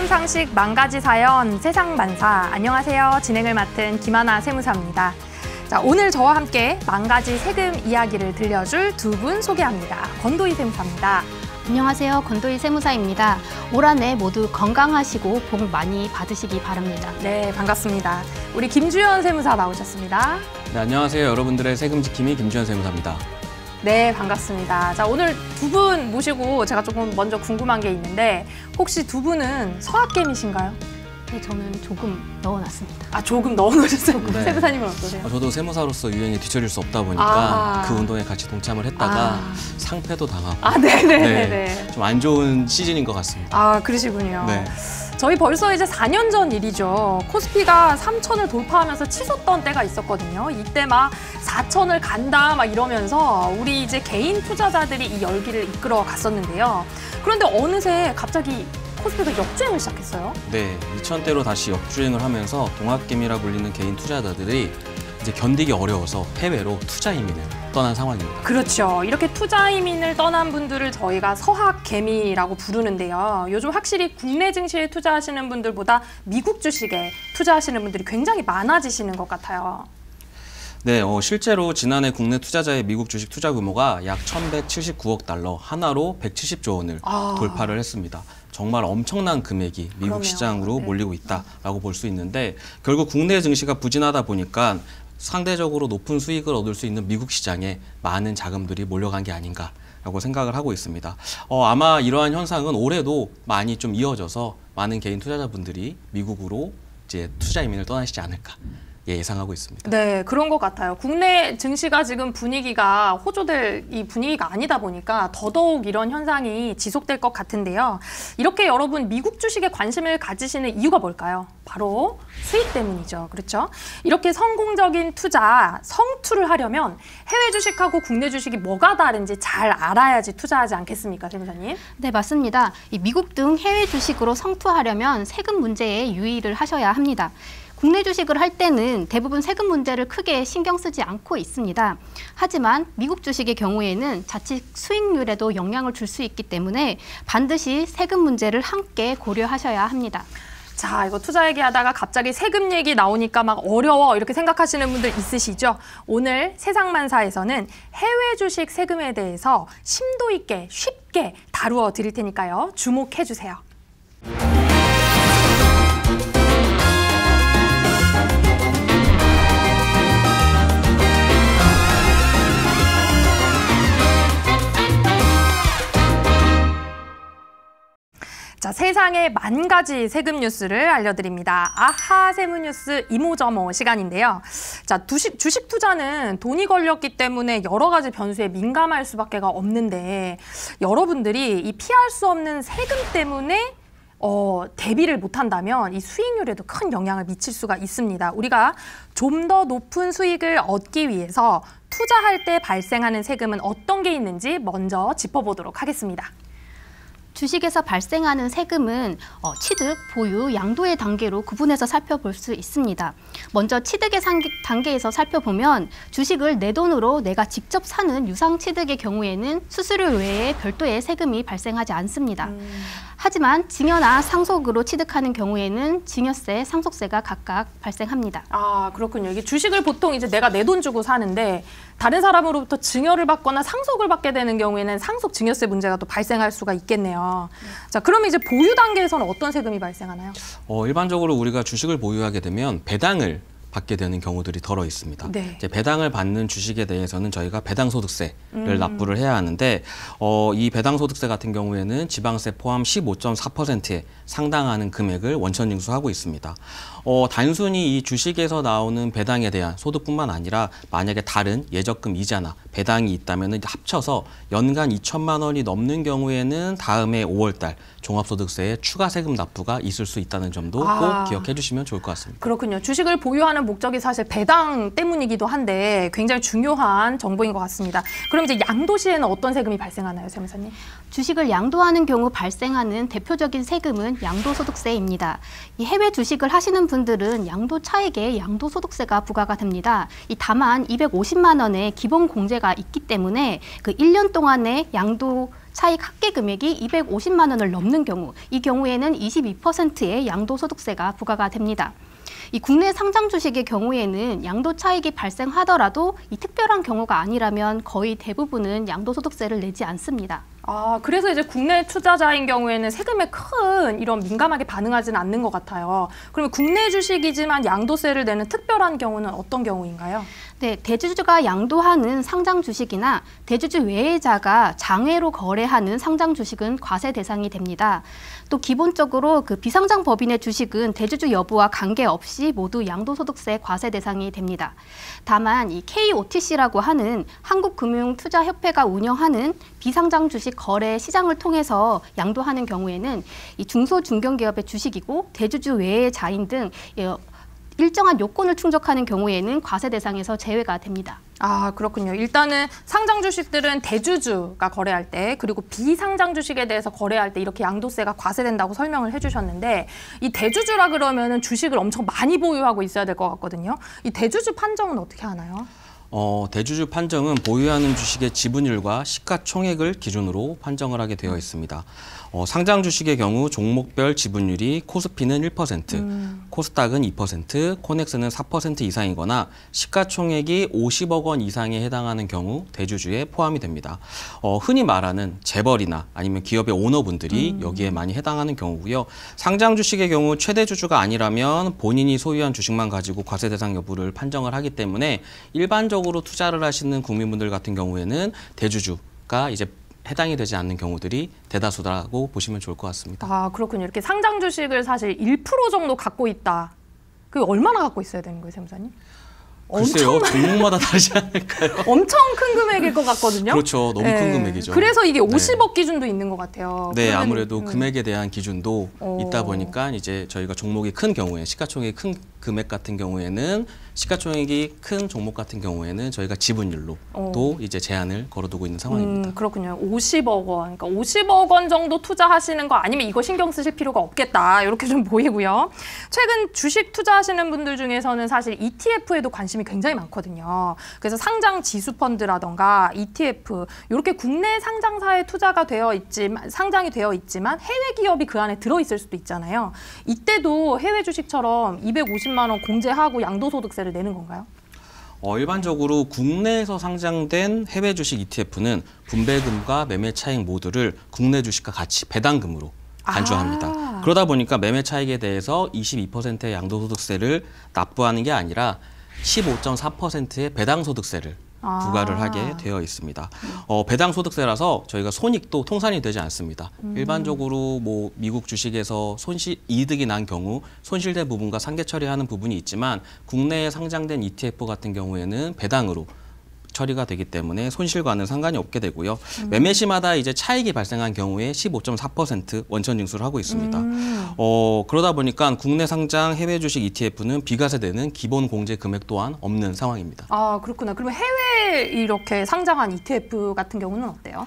상식 만가지 사연 세상 만사. 안녕하세요. 진행을 맡은 김하나 세무사입니다. 자, 오늘 저와 함께 만가지 세금 이야기를 들려줄 두 분 소개합니다. 권도희 세무사입니다. 안녕하세요. 권도희 세무사입니다. 올 한 해 모두 건강하시고 복 많이 받으시기 바랍니다. 네, 반갑습니다. 우리 김주현 세무사 나오셨습니다. 네, 안녕하세요. 여러분들의 세금 지킴이 김주현 세무사입니다. 네, 반갑습니다. 자, 오늘 두 분 모시고 제가 조금 먼저 궁금한 게 있는데 혹시 두 분은 서학개미신가요? 네, 저는 조금 넣어놨습니다. 아, 조금 넣어놓으셨어요? 네. 세무사님은 어떠세요? 저도 세무사로서 유행에 뒤처질 수 없다 보니까 그 운동에 같이 동참을 했다가 상패도 당하고 네네네. 좀 안 좋은 시즌인 것 같습니다. 아, 그러시군요. 네. 저희 벌써 이제 4년 전 일이죠. 코스피가 3,000을 돌파하면서 치솟던 때가 있었거든요. 이때 막 4,000을 간다 막 이러면서 우리 이제 개인 투자자들이 이 열기를 이끌어 갔었는데요. 그런데 어느새 갑자기 코스피가 역주행을 시작했어요. 네, 2000대로 다시 역주행을 하면서 동학개미라 불리는 개인 투자자들이 이제 견디기 어려워서 해외로 투자 이민을 떠난 상황입니다. 그렇죠. 이렇게 투자 이민을 떠난 분들을 저희가 서학개미라고 부르는데요. 요즘 확실히 국내 증시에 투자하시는 분들보다 미국 주식에 투자하시는 분들이 굉장히 많아지시는 것 같아요. 네, 실제로 지난해 국내 투자자의 미국 주식 투자 규모가 약 1,179억 달러, 하나로 170조 원을 돌파를 했습니다. 정말 엄청난 금액이 미국 그러네요. 시장으로 네. 몰리고 있다라고 볼 수 있는데 결국 국내 증시가 부진하다 보니까 상대적으로 높은 수익을 얻을 수 있는 미국 시장에 많은 자금들이 몰려간 게 아닌가라고 생각을 하고 있습니다. 아마 이러한 현상은 올해도 많이 좀 이어져서 많은 개인 투자자분들이 미국으로 이제 투자 이민을 떠나시지 않을까. 예상하고 있습니다. 네, 그런 것 같아요. 국내 증시가 지금 분위기가 호조될 이 분위기가 아니다 보니까 더더욱 이런 현상이 지속될 것 같은데요. 이렇게 여러분 미국 주식에 관심을 가지시는 이유가 뭘까요? 바로 수익 때문이죠. 그렇죠? 이렇게 성공적인 투자, 성투를 하려면 해외 주식하고 국내 주식이 뭐가 다른지 잘 알아야지 투자하지 않겠습니까, 세무사님? 네, 맞습니다. 이 미국 등 해외 주식으로 성투하려면 세금 문제에 유의를 하셔야 합니다. 국내 주식을 할 때는 대부분 세금 문제를 크게 신경 쓰지 않고 있습니다. 하지만 미국 주식의 경우에는 자칫 수익률에도 영향을 줄 수 있기 때문에 반드시 세금 문제를 함께 고려하셔야 합니다. 자, 이거 투자 얘기하다가 갑자기 세금 얘기 나오니까 막 어려워 이렇게 생각하시는 분들 있으시죠? 오늘 세상만사에서는 해외 주식 세금에 대해서 심도 있게 쉽게 다루어 드릴 테니까요. 주목해 주세요. 자, 세상의 만 가지 세금 뉴스를 알려드립니다. 아하 세무뉴스 이모저모 시간인데요. 자, 주식 투자는 돈이 걸렸기 때문에 여러 가지 변수에 민감할 수밖에 없는데 여러분들이 이 피할 수 없는 세금 때문에 대비를 못한다면 이 수익률에도 큰 영향을 미칠 수가 있습니다. 우리가 좀 더 높은 수익을 얻기 위해서 투자할 때 발생하는 세금은 어떤 게 있는지 먼저 짚어보도록 하겠습니다. 주식에서 발생하는 세금은 취득, 보유, 양도의 단계로 구분해서 살펴볼 수 있습니다. 먼저 취득의 단계에서 살펴보면 주식을 내 돈으로 내가 직접 사는 유상취득의 경우에는 수수료 외에 별도의 세금이 발생하지 않습니다. 하지만 증여나 상속으로 취득하는 경우에는 증여세, 상속세가 각각 발생합니다. 아, 그렇군요. 이게 주식을 보통 이제 내가 내 돈 주고 사는데 다른 사람으로부터 증여를 받거나 상속을 받게 되는 경우에는 상속 증여세 문제가 또 발생할 수가 있겠네요. 자, 그러면 이제 보유 단계에서는 어떤 세금이 발생하나요? 일반적으로 우리가 주식을 보유하게 되면 배당을 받게 되는 경우들이 덜어 있습니다. 네. 이제 배당을 받는 주식에 대해서는 저희가 배당소득세를 납부를 해야 하는데 이 배당소득세 같은 경우에는 지방세 포함 15.4%에 상당하는 금액을 원천 징수하고 있습니다. 단순히 이 주식에서 나오는 배당에 대한 소득뿐만 아니라 만약에 다른 예적금 이자나 배당이 있다면 합쳐서 연간 2천만 원이 넘는 경우에는 다음해 5월 달 종합소득세에 추가 세금 납부가 있을 수 있다는 점도 꼭 기억해 주시면 좋을 것 같습니다. 그렇군요. 주식을 보유하는 목적이 사실 배당 때문이기도 한데 굉장히 중요한 정보인 것 같습니다. 그럼 이제 양도 시에는 어떤 세금이 발생하나요, 세무사님? 주식을 양도하는 경우 발생하는 대표적인 세금은 양도소득세입니다. 이 해외 주식을 하시는 분들은 양도 차익에 양도소득세가 부과가 됩니다. 다만 250만 원의 기본 공제가 있기 때문에 그 1년 동안의 양도 차익 합계 금액이 250만 원을 넘는 경우, 이 경우에는 22%의 양도소득세가 부과가 됩니다. 이 국내 상장 주식의 경우에는 양도 차익이 발생하더라도 이 특별한 경우가 아니라면 거의 대부분은 양도소득세를 내지 않습니다. 아, 그래서 이제 국내 투자자인 경우에는 세금에 큰 이런 민감하게 반응하지는 않는 것 같아요. 그러면 국내 주식이지만 양도세를 내는 특별한 경우는 어떤 경우인가요? 네, 대주주가 양도하는 상장 주식이나 대주주 외의자가 장외로 거래하는 상장 주식은 과세 대상이 됩니다. 또 기본적으로 그 비상장 법인의 주식은 대주주 여부와 관계없이 모두 양도소득세 과세 대상이 됩니다. 다만 이 KOTC라고 하는 한국금융투자협회가 운영하는 비상장 주식 거래 시장을 통해서 양도하는 경우에는 이 중소중견기업의 주식이고 대주주 외의자인 등 일정한 요건을 충족하는 경우에는 과세 대상에서 제외가 됩니다. 아, 그렇군요. 일단은 상장 주식들은 대주주가 거래할 때 그리고 비상장 주식에 대해서 거래할 때 이렇게 양도세가 과세된다고 설명을 해주셨는데 이 대주주라 그러면은 주식을 엄청 많이 보유하고 있어야 될 것 같거든요. 이 대주주 판정은 어떻게 하나요? 대주주 판정은 보유하는 주식의 지분율과 시가총액을 기준으로 판정을 하게 되어 있습니다. 상장 주식의 경우 종목별 지분율이 코스피는 1%, 코스닥은 2%, 코넥스는 4% 이상이거나 시가총액이 50억 원 이상에 해당하는 경우 대주주에 포함이 됩니다. 흔히 말하는 재벌이나 아니면 기업의 오너분들이 여기에 많이 해당하는 경우고요. 상장 주식의 경우 최대 주주가 아니라면 본인이 소유한 주식만 가지고 과세 대상 여부를 판정을 하기 때문에 일반적으로 투자를 하시는 국민분들 같은 경우에는 대주주가 이제 해당이 되지 않는 경우들이 대다수라고 보시면 좋을 것 같습니다. 아, 그렇군요. 이렇게 상장 주식을 사실 1% 정도 갖고 있다. 그게 얼마나 갖고 있어야 되는 거예요, 세무사님? 글쎄요, 종목마다 다르지 않을까요? 엄청 큰 금액일 것 같거든요. 그렇죠, 너무 큰 금액이죠. 그래서 이게 50억 기준도 있는 것 같아요. 네, 아무래도 금액에 대한 기준도 있다 보니까 이제 저희가 종목이 큰 경우에 시가총액이 큰 금액 같은 경우에는 시가총액이 큰 종목 같은 경우에는 저희가 지분율로 또 이제 제한을 걸어두고 있는 상황입니다. 그렇군요. 50억 원, 그러니까 50억 원 정도 투자하시는 거 아니면 이거 신경 쓰실 필요가 없겠다. 이렇게 좀 보이고요. 최근 주식 투자하시는 분들 중에서는 사실 ETF에도 관심이 굉장히 많거든요. 그래서 상장 지수 펀드라던가 ETF 이렇게 국내 상장사에 투자가 되어 있지만 상장이 되어 있지만 해외 기업이 그 안에 들어 있을 수도 있잖아요. 이때도 해외 주식처럼 250만 원 공제하고 양도소득세를 내는 건가요? 일반적으로 국내에서 상장된 해외 주식 ETF는 분배금과 매매 차익 모두를 국내 주식과 같이 배당금으로 간주합니다. 그러다 보니까 매매 차익에 대해서 22%의 양도소득세를 납부하는 게 아니라 15.4%의 배당소득세를 부과를 하게 되어 있습니다. 배당소득세라서 저희가 손익도 통산이 되지 않습니다. 일반적으로 뭐 미국 주식에서 이득이 난 경우 손실된 부분과 상계 처리하는 부분이 있지만 국내에 상장된 ETF 같은 경우에는 배당으로 처리가 되기 때문에 손실과는 상관이 없게 되고요. 매매 시마다 이제 차익이 발생한 경우에 15.4% 원천 징수를 하고 있습니다. 그러다 보니까 국내 상장 해외 주식 ETF는 비과세되는 기본 공제 금액 또한 없는 상황입니다. 아, 그렇구나. 그러면 해외 이렇게 상장한 ETF 같은 경우는 어때요?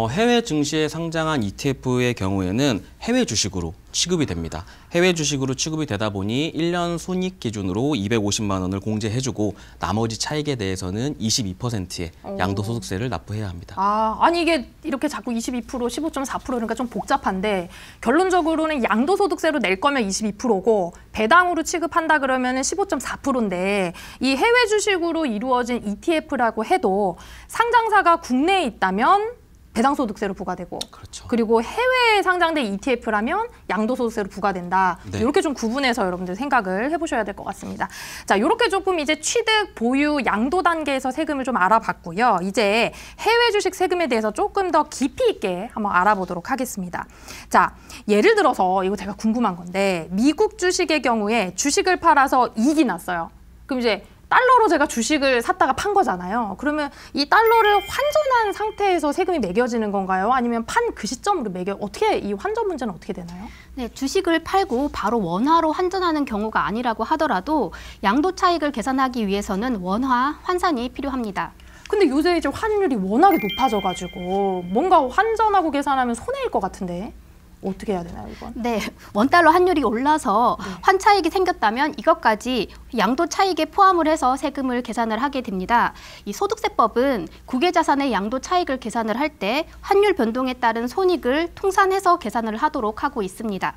해외 증시에 상장한 ETF의 경우에는 해외 주식으로 취급이 됩니다. 해외 주식으로 취급이 되다 보니 1년 손익 기준으로 250만 원을 공제해주고 나머지 차익에 대해서는 22%의 양도소득세를 납부해야 합니다. 아니 이게 이렇게 자꾸 22%, 15.4% 그러니까 좀 복잡한데 결론적으로는 양도소득세로 낼 거면 22%고 배당으로 취급한다 그러면 15.4%인데 이 해외 주식으로 이루어진 ETF라고 해도 상장사가 국내에 있다면 배당소득세로 부과되고 그렇죠. 그리고 해외에 상장된 ETF라면 양도소득세로 부과된다. 네. 이렇게 좀 구분해서 여러분들 생각을 해보셔야 될 것 같습니다. 자, 이렇게 조금 이제 취득, 보유, 양도 단계에서 세금을 좀 알아봤고요. 이제 해외 주식 세금에 대해서 조금 더 깊이 있게 한번 알아보도록 하겠습니다. 자, 예를 들어서 이거 제가 궁금한 건데 미국 주식의 경우에 주식을 팔아서 이익이 났어요. 그럼 이제 달러로 제가 주식을 샀다가 판 거잖아요. 그러면 이 달러를 환전한 상태에서 세금이 매겨지는 건가요? 아니면 판 그 시점으로 어떻게 이 환전 문제는 어떻게 되나요? 네, 주식을 팔고 바로 원화로 환전하는 경우가 아니라고 하더라도 양도 차익을 계산하기 위해서는 원화 환산이 필요합니다. 근데 요새 이제 환율이 워낙에 높아져가지고 뭔가 환전하고 계산하면 손해일 것 같은데 어떻게 해야 되나요, 이건? 네, 원달러 환율이 올라서 환차익이 생겼다면 이것까지 양도 차익에 포함을 해서 세금을 계산을 하게 됩니다. 이 소득세법은 국외자산의 양도 차익을 계산을 할 때 환율 변동에 따른 손익을 통산해서 계산을 하도록 하고 있습니다.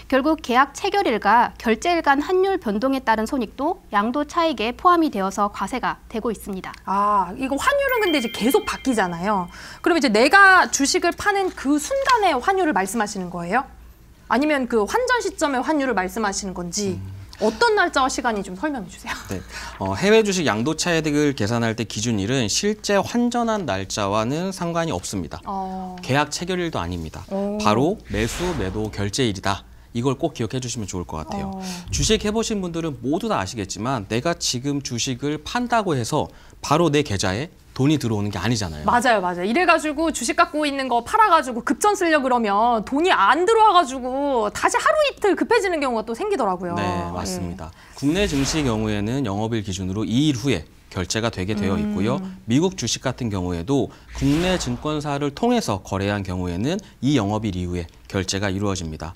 결국 계약 체결일과 결제일 간 환율 변동에 따른 손익도 양도 차익에 포함이 되어서 과세가 되고 있습니다. 아, 이거 환율은 근데 이제 계속 바뀌잖아요. 그럼 이제 내가 주식을 파는 그 순간의 환율을 말씀하시는 거예요? 아니면 그 환전 시점의 환율을 말씀하시는 건지 어떤 날짜와 시간이 좀 설명해 주세요. 네, 해외 주식 양도 차익을 계산할 때 기준일은 실제 환전한 날짜와는 상관이 없습니다. 계약 체결일도 아닙니다. 바로 매수, 매도, 결제일이다. 이걸 꼭 기억해 주시면 좋을 것 같아요. 주식 해보신 분들은 모두 다 아시겠지만 내가 지금 주식을 판다고 해서 바로 내 계좌에 돈이 들어오는 게 아니잖아요. 맞아요, 맞아요. 이래가지고 주식 갖고 있는 거 팔아가지고 급전 쓰려 그러면 돈이 안 들어와가지고 다시 하루 이틀 급해지는 경우가 또 생기더라고요. 네, 맞습니다. 국내 증시 경우에는 영업일 기준으로 2일 후에 결제가 되게 되어 있고요. 미국 주식 같은 경우에도 국내 증권사를 통해서 거래한 경우에는 이 영업일 이후에 결제가 이루어집니다.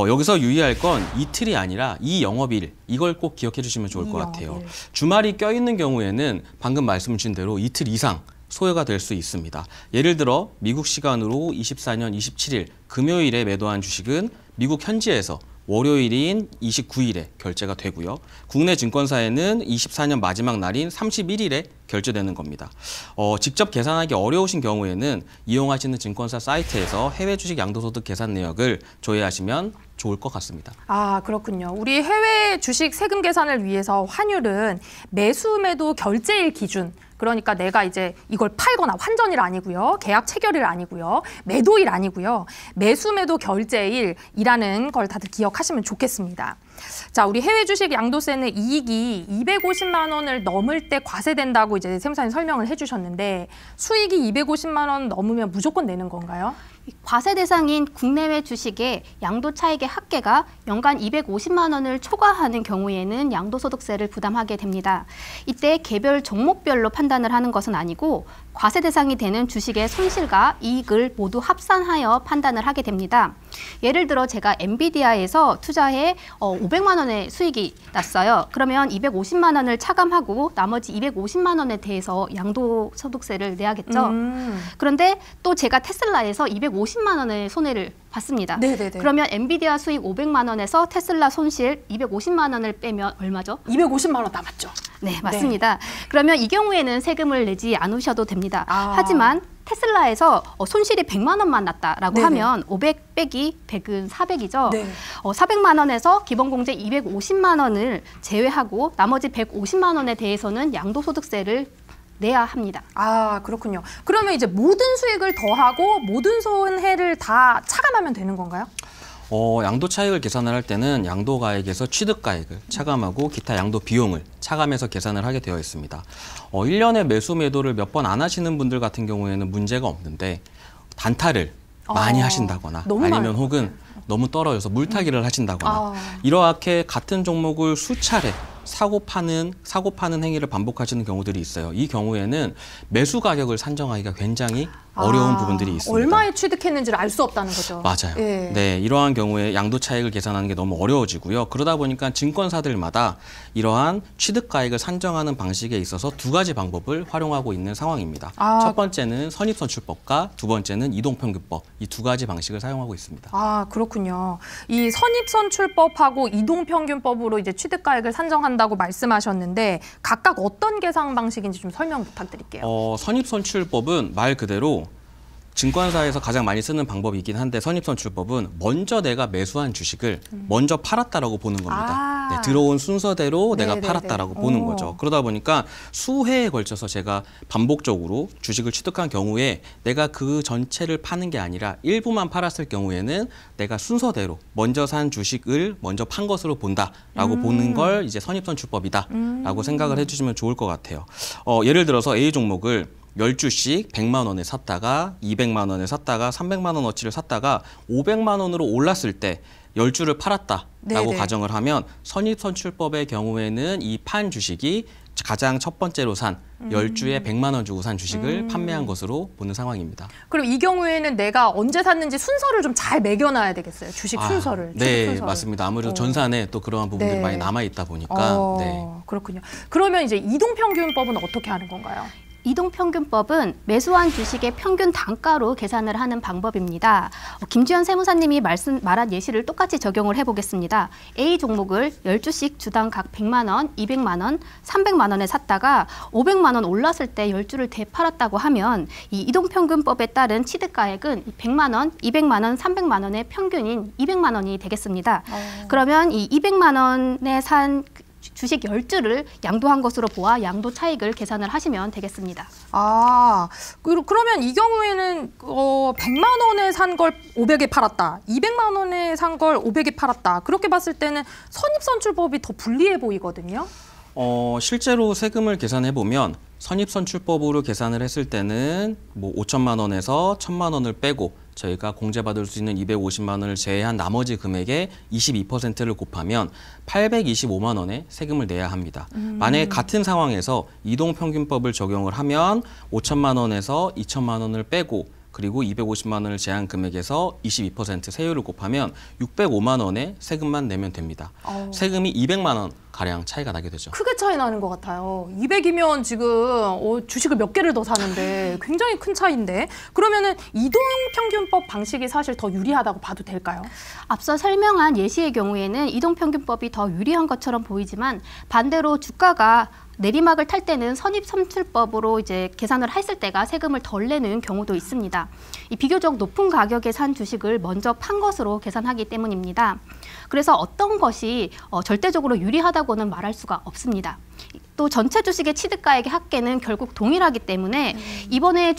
여기서 유의할 건 이틀이 아니라 이 영업일, 이걸 꼭 기억해 주시면 좋을 것 같아요. 주말이 껴있는 경우에는 방금 말씀 주신 대로 이틀 이상 소요가 될 수 있습니다. 예를 들어 미국 시간으로 24년 27일 금요일에 매도한 주식은 미국 현지에서 월요일인 29일에 결제가 되고요. 국내 증권사에는 24년 마지막 날인 31일에 결제되는 겁니다. 직접 계산하기 어려우신 경우에는 이용하시는 증권사 사이트에서 해외 주식 양도소득 계산 내역을 조회하시면 좋을 것 같습니다. 아, 그렇군요. 우리 해외 주식 세금 계산을 위해서 환율은 매수, 매도, 결제일 기준, 그러니까 내가 이제 이걸 팔거나 환전일 아니고요. 계약 체결일 아니고요. 매도일 아니고요. 매수, 매도, 결제일이라는 걸 다들 기억하시면 좋겠습니다. 자, 우리 해외 주식 양도세는 이익이 250만 원을 넘을 때 과세된다고 이제 세무사님 설명을 해주셨는데 수익이 250만 원 넘으면 무조건 내는 건가요? 과세 대상인 국내외 주식의 양도 차익의 합계가 연간 250만 원을 초과하는 경우에는 양도소득세를 부담하게 됩니다. 이때 개별 종목별로 판단을 하는 것은 아니고 과세 대상이 되는 주식의 손실과 이익을 모두 합산하여 판단을 하게 됩니다. 예를 들어 제가 엔비디아에서 투자해 500만 원의 수익이 났어요. 그러면 250만 원을 차감하고 나머지 250만 원에 대해서 양도소득세를 내야겠죠. 그런데 또 제가 테슬라에서 250만 원의 손해를 봤습니다. 네네네. 그러면 엔비디아 수익 500만 원에서 테슬라 손실 250만 원을 빼면 얼마죠? 250만 원 남았죠. 네, 맞습니다. 그러면 이 경우에는 세금을 내지 않으셔도 됩니다. 하지만 테슬라에서 손실이 100만 원만 났다라고 네네. 하면 500 빼기 100은 400이죠. 네. 400만 원에서 기본공제 250만 원을 제외하고 나머지 150만 원에 대해서는 양도소득세를 내야 합니다. 아, 그렇군요. 그러면 이제 모든 수익을 더하고 모든 손해를 다 차감하면 되는 건가요? 양도 차익을 계산을 할 때는 양도가액에서 취득가액을 차감하고 기타 양도 비용을 차감해서 계산을 하게 되어 있습니다. 1년에 매수 매도를 몇 번 안 하시는 분들 같은 경우에는 문제가 없는데 단타를 많이 하신다거나 아니면 혹은 너무 떨어져서 물타기를 하신다거나 이렇게 같은 종목을 수차례 사고 파는 행위를 반복하시는 경우들이 있어요. 이 경우에는 매수 가격을 산정하기가 굉장히 어려운 부분들이 있습니다. 얼마에 취득했는지를 알 수 없다는 거죠. 맞아요. 예. 네, 이러한 경우에 양도 차익을 계산하는 게 너무 어려워지고요. 그러다 보니까 증권사들마다 이러한 취득 가액을 산정하는 방식에 있어서 두 가지 방법을 활용하고 있는 상황입니다. 첫 번째는 선입선출법과 두 번째는 이동평균법, 이 두 가지 방식을 사용하고 있습니다. 아, 그렇군요. 이 선입선출법하고 이동평균법으로 이제 취득 가액을 산정한다고 말씀하셨는데 각각 어떤 계산 방식인지 좀 설명 부탁드릴게요. 선입선출법은 말 그대로 증권사에서 가장 많이 쓰는 방법이긴 한데 선입선출법은 먼저 내가 매수한 주식을 먼저 팔았다라고 보는 겁니다. 네, 들어온 순서대로 내가 팔았다라고 보는 거죠. 그러다 보니까 수회에 걸쳐서 제가 반복적으로 주식을 취득한 경우에 내가 그 전체를 파는 게 아니라 일부만 팔았을 경우에는 내가 순서대로 먼저 산 주식을 먼저 판 것으로 본다라고 보는 걸 이제 선입선출법이다라고 생각을 해주시면 좋을 것 같아요. 예를 들어서 A 종목을 10주씩 100만 원에 샀다가 200만 원에 샀다가 300만 원어치를 샀다가 500만 원으로 올랐을 때 10주를 팔았다라고 가정을 하면 선입선출법의 경우에는 이 판 주식이 가장 첫 번째로 산 10주에 100만 원 주고 산 주식을 판매한 것으로 보는 상황입니다. 그럼 이 경우에는 내가 언제 샀는지 순서를 좀 잘 매겨놔야 되겠어요. 주식 순서를. 네, 순서를. 맞습니다. 아무래도 전산에 또 그러한 부분들이 많이 남아있다 보니까. 그렇군요. 그러면 이제 이동평균법은 어떻게 하는 건가요? 이동평균법은 매수한 주식의 평균 단가로 계산을 하는 방법입니다. 김주현 세무사님이 말한 예시를 똑같이 적용을 해보겠습니다. A 종목을 10주씩 주당 각 100만 원, 200만 원, 300만 원에 샀다가 500만 원 올랐을 때 10주를 되팔았다고 하면 이 이동평균법에 따른 취득가액은 100만 원, 200만 원, 300만 원의 평균인 200만 원이 되겠습니다. 그러면 이 200만 원에 산 주식 10주를 양도한 것으로 보아 양도 차익을 계산을 하시면 되겠습니다. 그러면 이 경우에는 100만 원에 산 걸 500에 팔았다. 200만 원에 산 걸 500에 팔았다. 그렇게 봤을 때는 선입선출법이 더 불리해 보이거든요. 실제로 세금을 계산해 보면 선입선출법으로 계산을 했을 때는 뭐 5천만 원에서 1,000만 원을 빼고 저희가 공제받을 수 있는 250만 원을 제외한 나머지 금액의 22%를 곱하면 825만 원의 세금을 내야 합니다. 만약에 같은 상황에서 이동평균법을 적용을 하면 5천만 원에서 2천만 원을 빼고 그리고 250만 원을 제한 금액에서 22% 세율을 곱하면 605만 원의 세금만 내면 됩니다. 세금이 200만 원 가량 차이가 나게 되죠. 크게 차이 나는 것 같아요. 200이면 지금 주식을 몇 개를 더 사는데 굉장히 큰 차이인데 그러면은 이동평균법 방식이 사실 더 유리하다고 봐도 될까요? 앞서 설명한 예시의 경우에는 이동평균법이 더 유리한 것처럼 보이지만 반대로 주가가 내리막을 탈 때는 선입선출법으로 이제 계산을 했을 때가 세금을 덜 내는 경우도 있습니다. 이 비교적 높은 가격에 산 주식을 먼저 판 것으로 계산하기 때문입니다. 그래서 어떤 것이 절대적으로 유리하다고는 말할 수가 없습니다. 또 전체 주식의 취득가액의 합계는 결국 동일하기 때문에 이번에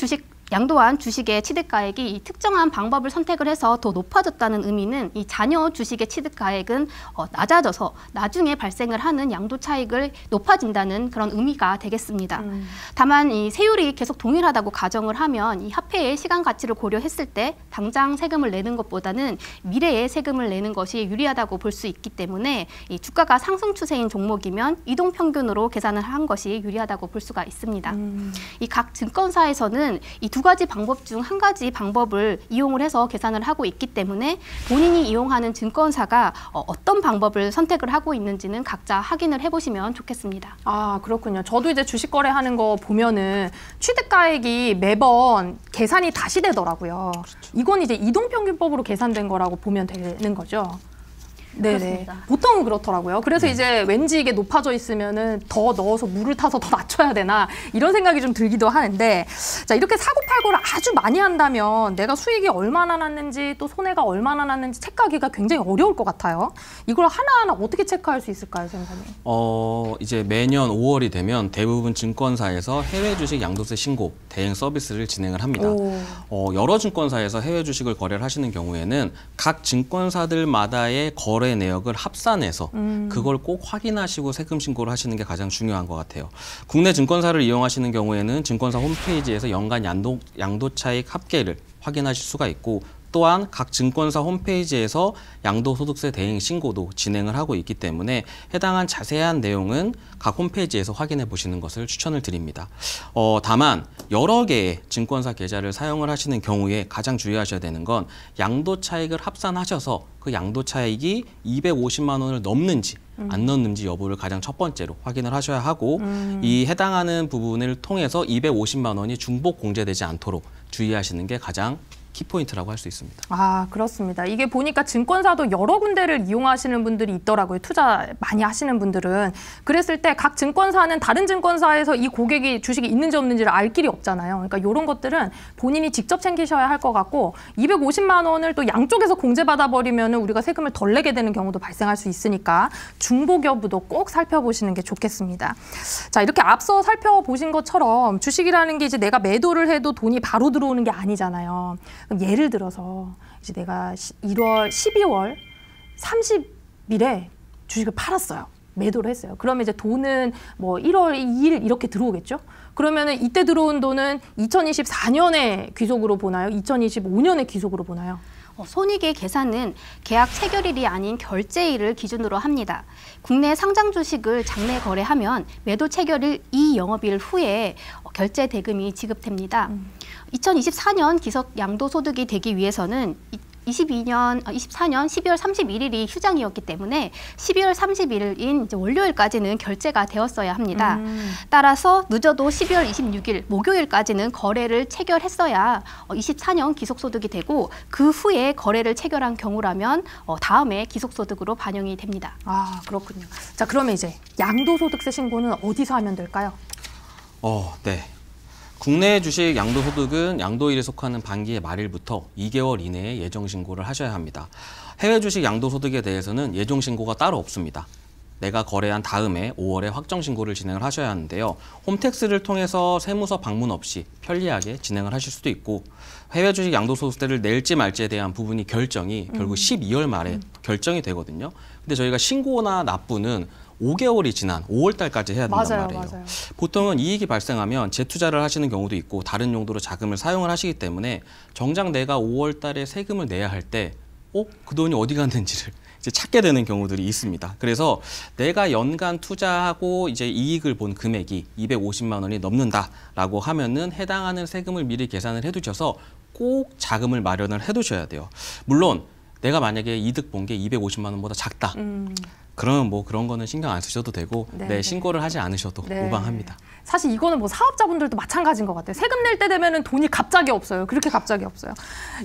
양도한 주식의 취득가액이 이 특정한 방법을 선택을 해서 더 높아졌다는 의미는 이 잔여 주식의 취득가액은 낮아져서 나중에 발생을 하는 양도 차익을 높아진다는 그런 의미가 되겠습니다. 다만 이 세율이 계속 동일하다고 가정을 하면 이 화폐의 시간 가치를 고려했을 때 당장 세금을 내는 것보다는 미래에 세금을 내는 것이 유리하다고 볼 수 있기 때문에 이 주가가 상승 추세인 종목이면 이동평균으로 계산을 한 것이 유리하다고 볼 수가 있습니다. 이 각 증권사에서는 이 두 가지 방법 중 한 가지 방법을 이용을 해서 계산을 하고 있기 때문에 본인이 이용하는 증권사가 어떤 방법을 선택을 하고 있는지는 각자 확인을 해보시면 좋겠습니다. 그렇군요. 저도 이제 주식 거래하는 거 보면은 취득가액이 매번 계산이 다시 되더라고요. 그렇죠. 이건 이제 이동평균법으로 계산된 거라고 보면 되는 거죠. 네네. 그렇습니다. 보통은 그렇더라고요. 그래서 이제 왠지 이게 높아져 있으면은 더 넣어서 물을 타서 더 낮춰야 되나 이런 생각이 좀 들기도 하는데 자 이렇게 사고팔고를 아주 많이 한다면 내가 수익이 얼마나 났는지 또 손해가 얼마나 났는지 체크하기가 굉장히 어려울 것 같아요. 이걸 하나하나 어떻게 체크할 수 있을까요, 선생님? 이제 매년 5월이 되면 대부분 증권사에서 해외 주식 양도세 신고 대행 서비스를 진행을 합니다. 여러 증권사에서 해외 주식을 거래를 하시는 경우에는 각 증권사들마다의 거래 내역을 합산해서 그걸 꼭 확인하시고 세금 신고를 하시는 게 가장 중요한 것 같아요. 국내 증권사를 이용하시는 경우에는 증권사 홈페이지에서 연간 양도차익 합계를 확인하실 수가 있고 또한 각 증권사 홈페이지에서 양도소득세 대행 신고도 진행을 하고 있기 때문에 해당한 자세한 내용은 각 홈페이지에서 확인해 보시는 것을 추천을 드립니다. 다만 여러 개의 증권사 계좌를 사용을 하시는 경우에 가장 주의하셔야 되는 건 양도차익을 합산하셔서 그 양도차익이 250만 원을 넘는지 안 넘는지 여부를 가장 첫 번째로 확인을 하셔야 하고 이 해당하는 부분을 통해서 250만 원이 중복 공제되지 않도록 주의하시는 게 가장 키포인트라고 할 수 있습니다. 아, 그렇습니다. 이게 보니까 증권사도 여러 군데를 이용하시는 분들이 있더라고요. 투자 많이 하시는 분들은. 그랬을 때 각 증권사는 다른 증권사에서 이 고객이 주식이 있는지 없는지를 알 길이 없잖아요. 그러니까 이런 것들은 본인이 직접 챙기셔야 할 것 같고 250만 원을 또 양쪽에서 공제받아 버리면 우리가 세금을 덜 내게 되는 경우도 발생할 수 있으니까 중복 여부도 꼭 살펴보시는 게 좋겠습니다. 자, 이렇게 앞서 살펴보신 것처럼 주식이라는 게 이제 내가 매도를 해도 돈이 바로 들어오는 게 아니잖아요. 그럼 예를 들어서 이제 내가 12월 30일에 주식을 팔았어요. 매도를 했어요. 그러면 이제 돈은 뭐 1월 2일 이렇게 들어오겠죠? 그러면은 이때 들어온 돈은 2024년에 귀속으로 보나요? 2025년에 귀속으로 보나요? 손익의 계산은 계약 체결일이 아닌 결제일을 기준으로 합니다. 국내 상장 주식을 장내 거래하면 매도 체결일 2영업일 후에 결제 대금이 지급됩니다. 2024년 기속 양도소득이 되기 위해서는 24년 12월 31일이 휴장이었기 때문에 12월 30일인 이제 월요일까지는 결제가 되었어야 합니다. 따라서 늦어도 12월 26일 목요일까지는 거래를 체결했어야 24년 기속소득이 되고 그 후에 거래를 체결한 경우라면 다음에 기속소득으로 반영이 됩니다. 아, 그렇군요. 자, 그러면 이제 양도소득세 신고는 어디서 하면 될까요? 네. 국내 주식 양도소득은 양도일에 속하는 반기의 말일부터 2개월 이내에 예정신고를 하셔야 합니다. 해외 주식 양도소득에 대해서는 예정신고가 따로 없습니다. 내가 거래한 다음에 5월에 확정신고를 진행을 하셔야 하는데요. 홈택스를 통해서 세무서 방문 없이 편리하게 진행을 하실 수도 있고 해외 주식 양도소득세를 낼지 말지에 대한 부분이 결정이 결국 12월 말에 결정이 되거든요. 근데 저희가 신고나 납부는 5개월이 지난 5월 달까지 해야 된단 말이에요. 맞아요. 보통은 이익이 발생하면 재투자를 하시는 경우도 있고 다른 용도로 자금을 사용을 하시기 때문에 정작 내가 5월 달에 세금을 내야 할 때 그 돈이 어디 갔는지를 이제 찾게 되는 경우들이 있습니다. 그래서 내가 연간 투자하고 이제 이익을 본 금액이 250만 원이 넘는다라고 하면은 해당하는 세금을 미리 계산을 해두셔서 꼭 자금을 마련을 해두셔야 돼요. 물론 내가 만약에 이득 본 게 250만 원보다 작다. 그러면 뭐 그런 거는 신경 안 쓰셔도 되고 신고를 하지 않으셔도 무방합니다. 사실 이거는 뭐 사업자분들도 마찬가지인 것 같아요. 세금 낼 때 되면은 돈이 갑자기 없어요. 그렇게 갑자기 없어요.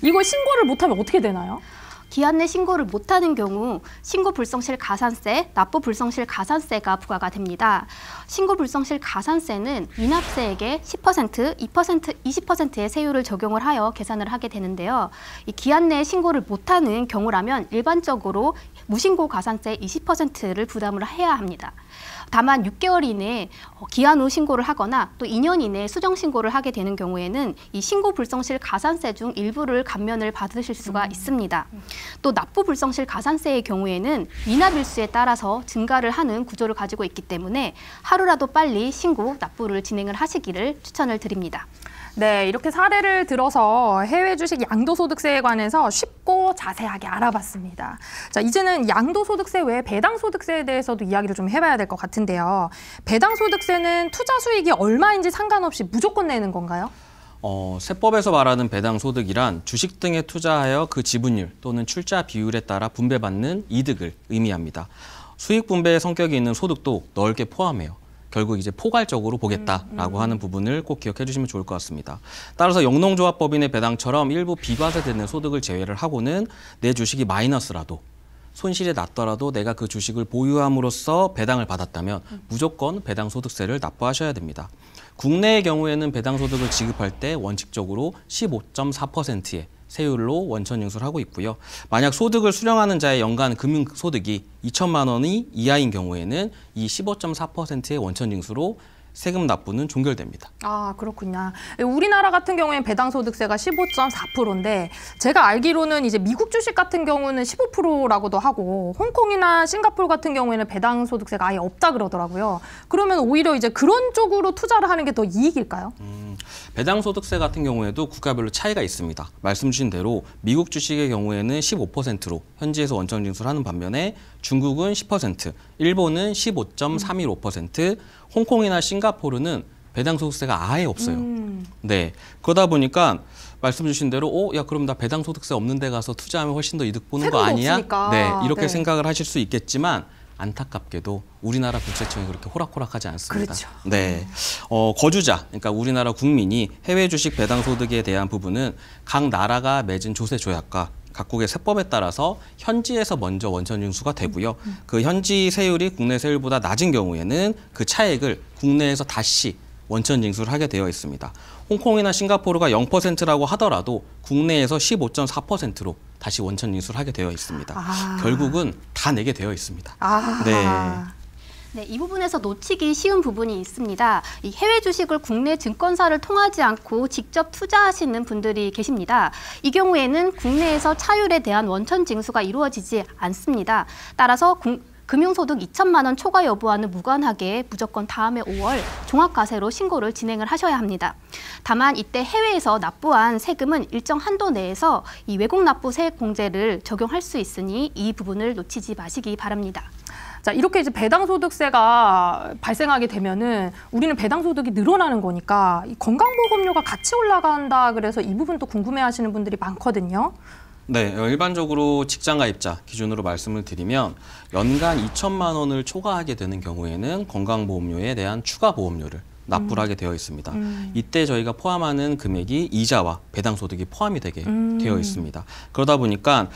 이거 신고를 못하면 어떻게 되나요? 기한 내 신고를 못하는 경우 신고 불성실 가산세, 납부 불성실 가산세가 부과가 됩니다. 신고 불성실 가산세는 미납세액의 10%, 2%, 20%의 세율을 적용을 하여 계산을 하게 되는데요. 이 기한 내에 신고를 못하는 경우라면 일반적으로 무신고 가산세 20%를 부담을 해야 합니다. 다만 6개월 이내에 기한 후 신고를 하거나 또 2년 이내에 수정 신고를 하게 되는 경우에는 이 신고 불성실 가산세 중 일부를 감면을 받으실 수가 있습니다. 또 납부 불성실 가산세의 경우에는 미납일수에 따라서 증가를 하는 구조를 가지고 있기 때문에 하루라도 빨리 신고, 납부를 진행을 하시기를 추천을 드립니다. 네, 이렇게 사례를 들어서 해외 주식 양도소득세에 관해서 쉽고 자세하게 알아봤습니다. 자, 이제는 양도소득세 외에 배당소득세에 대해서도 이야기를 좀 해봐야 될 것 같은데요. 배당소득세는 투자 수익이 얼마인지 상관없이 무조건 내는 건가요? 세법에서 말하는 배당소득이란 주식 등에 투자하여 그 지분율 또는 출자 비율에 따라 분배받는 이득을 의미합니다. 수익 분배의 성격이 있는 소득도 넓게 포함해요. 결국 이제 포괄적으로 보겠다라고 하는 부분을 꼭 기억해 주시면 좋을 것 같습니다. 따라서 영농조합법인의 배당처럼 일부 비과세되는 소득을 제외를 하고는 내 주식이 마이너스라도 손실이 났더라도 내가 그 주식을 보유함으로써 배당을 받았다면 무조건 배당소득세를 납부하셔야 됩니다. 국내의 경우에는 배당소득을 지급할 때 원칙적으로 15.4%의 세율로 원천 징수를 하고 있고요. 만약 소득을 수령하는 자의 연간 금융소득이 2천만 원이 이하인 경우에는 이 15.4%의 원천 징수로 세금 납부는 종결됩니다. 아, 그렇군요. 우리나라 같은 경우에는 배당소득세가 15.4%인데 제가 알기로는 이제 미국 주식 같은 경우는 15%라고도 하고 홍콩이나 싱가포르 같은 경우에는 배당소득세가 아예 없다 그러더라고요. 그러면 오히려 이제 그런 쪽으로 투자를 하는 게 더 이익일까요? 배당소득세 같은 경우에도 국가별로 차이가 있습니다. 말씀 주신 대로 미국 주식의 경우에는 15%로 현지에서 원천 징수를 하는 반면에 중국은 10%, 일본은 15.315%, 홍콩이나 싱가포르는 배당소득세가 아예 없어요. 네, 그러다 보니까 말씀 주신 대로 야 그럼 나 배당소득세 없는 데 가서 투자하면 훨씬 더 이득 보는 거 아니야? 없으니까. 네, 이렇게 생각을 하실 수 있겠지만 안타깝게도 우리나라 국세청이 그렇게 호락호락하지 않습니다. 그렇죠. 네, 거주자, 그러니까 우리나라 국민이 해외 주식 배당 소득에 대한 부분은 각 나라가 맺은 조세 조약과 각국의 세법에 따라서 현지에서 먼저 원천 징수가 되고요. 그 현지 세율이 국내 세율보다 낮은 경우에는 그 차액을 국내에서 다시 원천 징수를 하게 되어 있습니다. 홍콩이나 싱가포르가 0%라고 하더라도 국내에서 15.4%로 다시 원천 징수를 하게 되어 있습니다. 결국은 다 내게 되어 있습니다. 네, 이 부분에서 놓치기 쉬운 부분이 있습니다. 이 해외 주식을 국내 증권사를 통하지 않고 직접 투자하시는 분들이 계십니다. 이 경우에는 국내에서 차율에 대한 원천 징수가 이루어지지 않습니다. 따라서 금융소득 2천만 원 초과 여부와는 무관하게 무조건 다음해 5월 종합과세로 신고를 진행을 하셔야 합니다. 다만 이때 해외에서 납부한 세금은 일정 한도 내에서 이 외국 납부 세액 공제를 적용할 수 있으니 이 부분을 놓치지 마시기 바랍니다. 자, 이렇게 이제 배당소득세가 발생하게 되면은 우리는 배당소득이 늘어나는 거니까 이 건강보험료가 같이 올라간다 그래서 이 부분도 궁금해하시는 분들이 많거든요. 네, 일반적으로 직장가입자 기준으로 말씀을 드리면 연간 2천만 원을 초과하게 되는 경우에는 건강보험료에 대한 추가 보험료를 납부를 하게 되어 있습니다. 이때 저희가 포함하는 금액이 이자와 배당소득이 포함이 되게 되어 있습니다. 그러다 보니까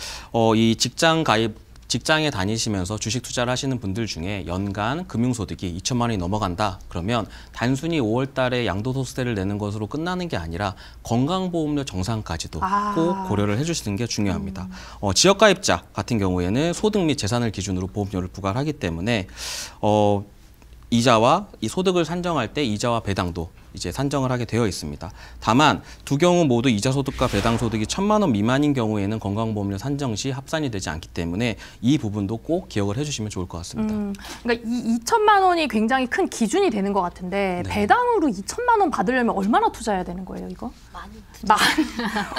이 직장에 다니시면서 주식 투자를 하시는 분들 중에 연간 금융소득이 2천만 원이 넘어간다 그러면 단순히 5월 달에 양도소득세를 내는 것으로 끝나는 게 아니라 건강보험료 정산까지도 꼭 고려를 해주시는 게 중요합니다. 지역가입자 같은 경우에는 소득 및 재산을 기준으로 보험료를 부과를 하기 때문에 이자와 이 소득을 산정할 때 이자와 배당도 이제 산정을 하게 되어 있습니다. 다만 두 경우 모두 이자 소득과 배당 소득이 1,000만 원 미만인 경우에는 건강보험료 산정 시 합산이 되지 않기 때문에 이 부분도 꼭 기억을 해주시면 좋을 것 같습니다. 그러니까 이 2천만 원이 굉장히 큰 기준이 되는 것 같은데 배당으로 2천만 원 받으려면 얼마나 투자해야 되는 거예요, 이거?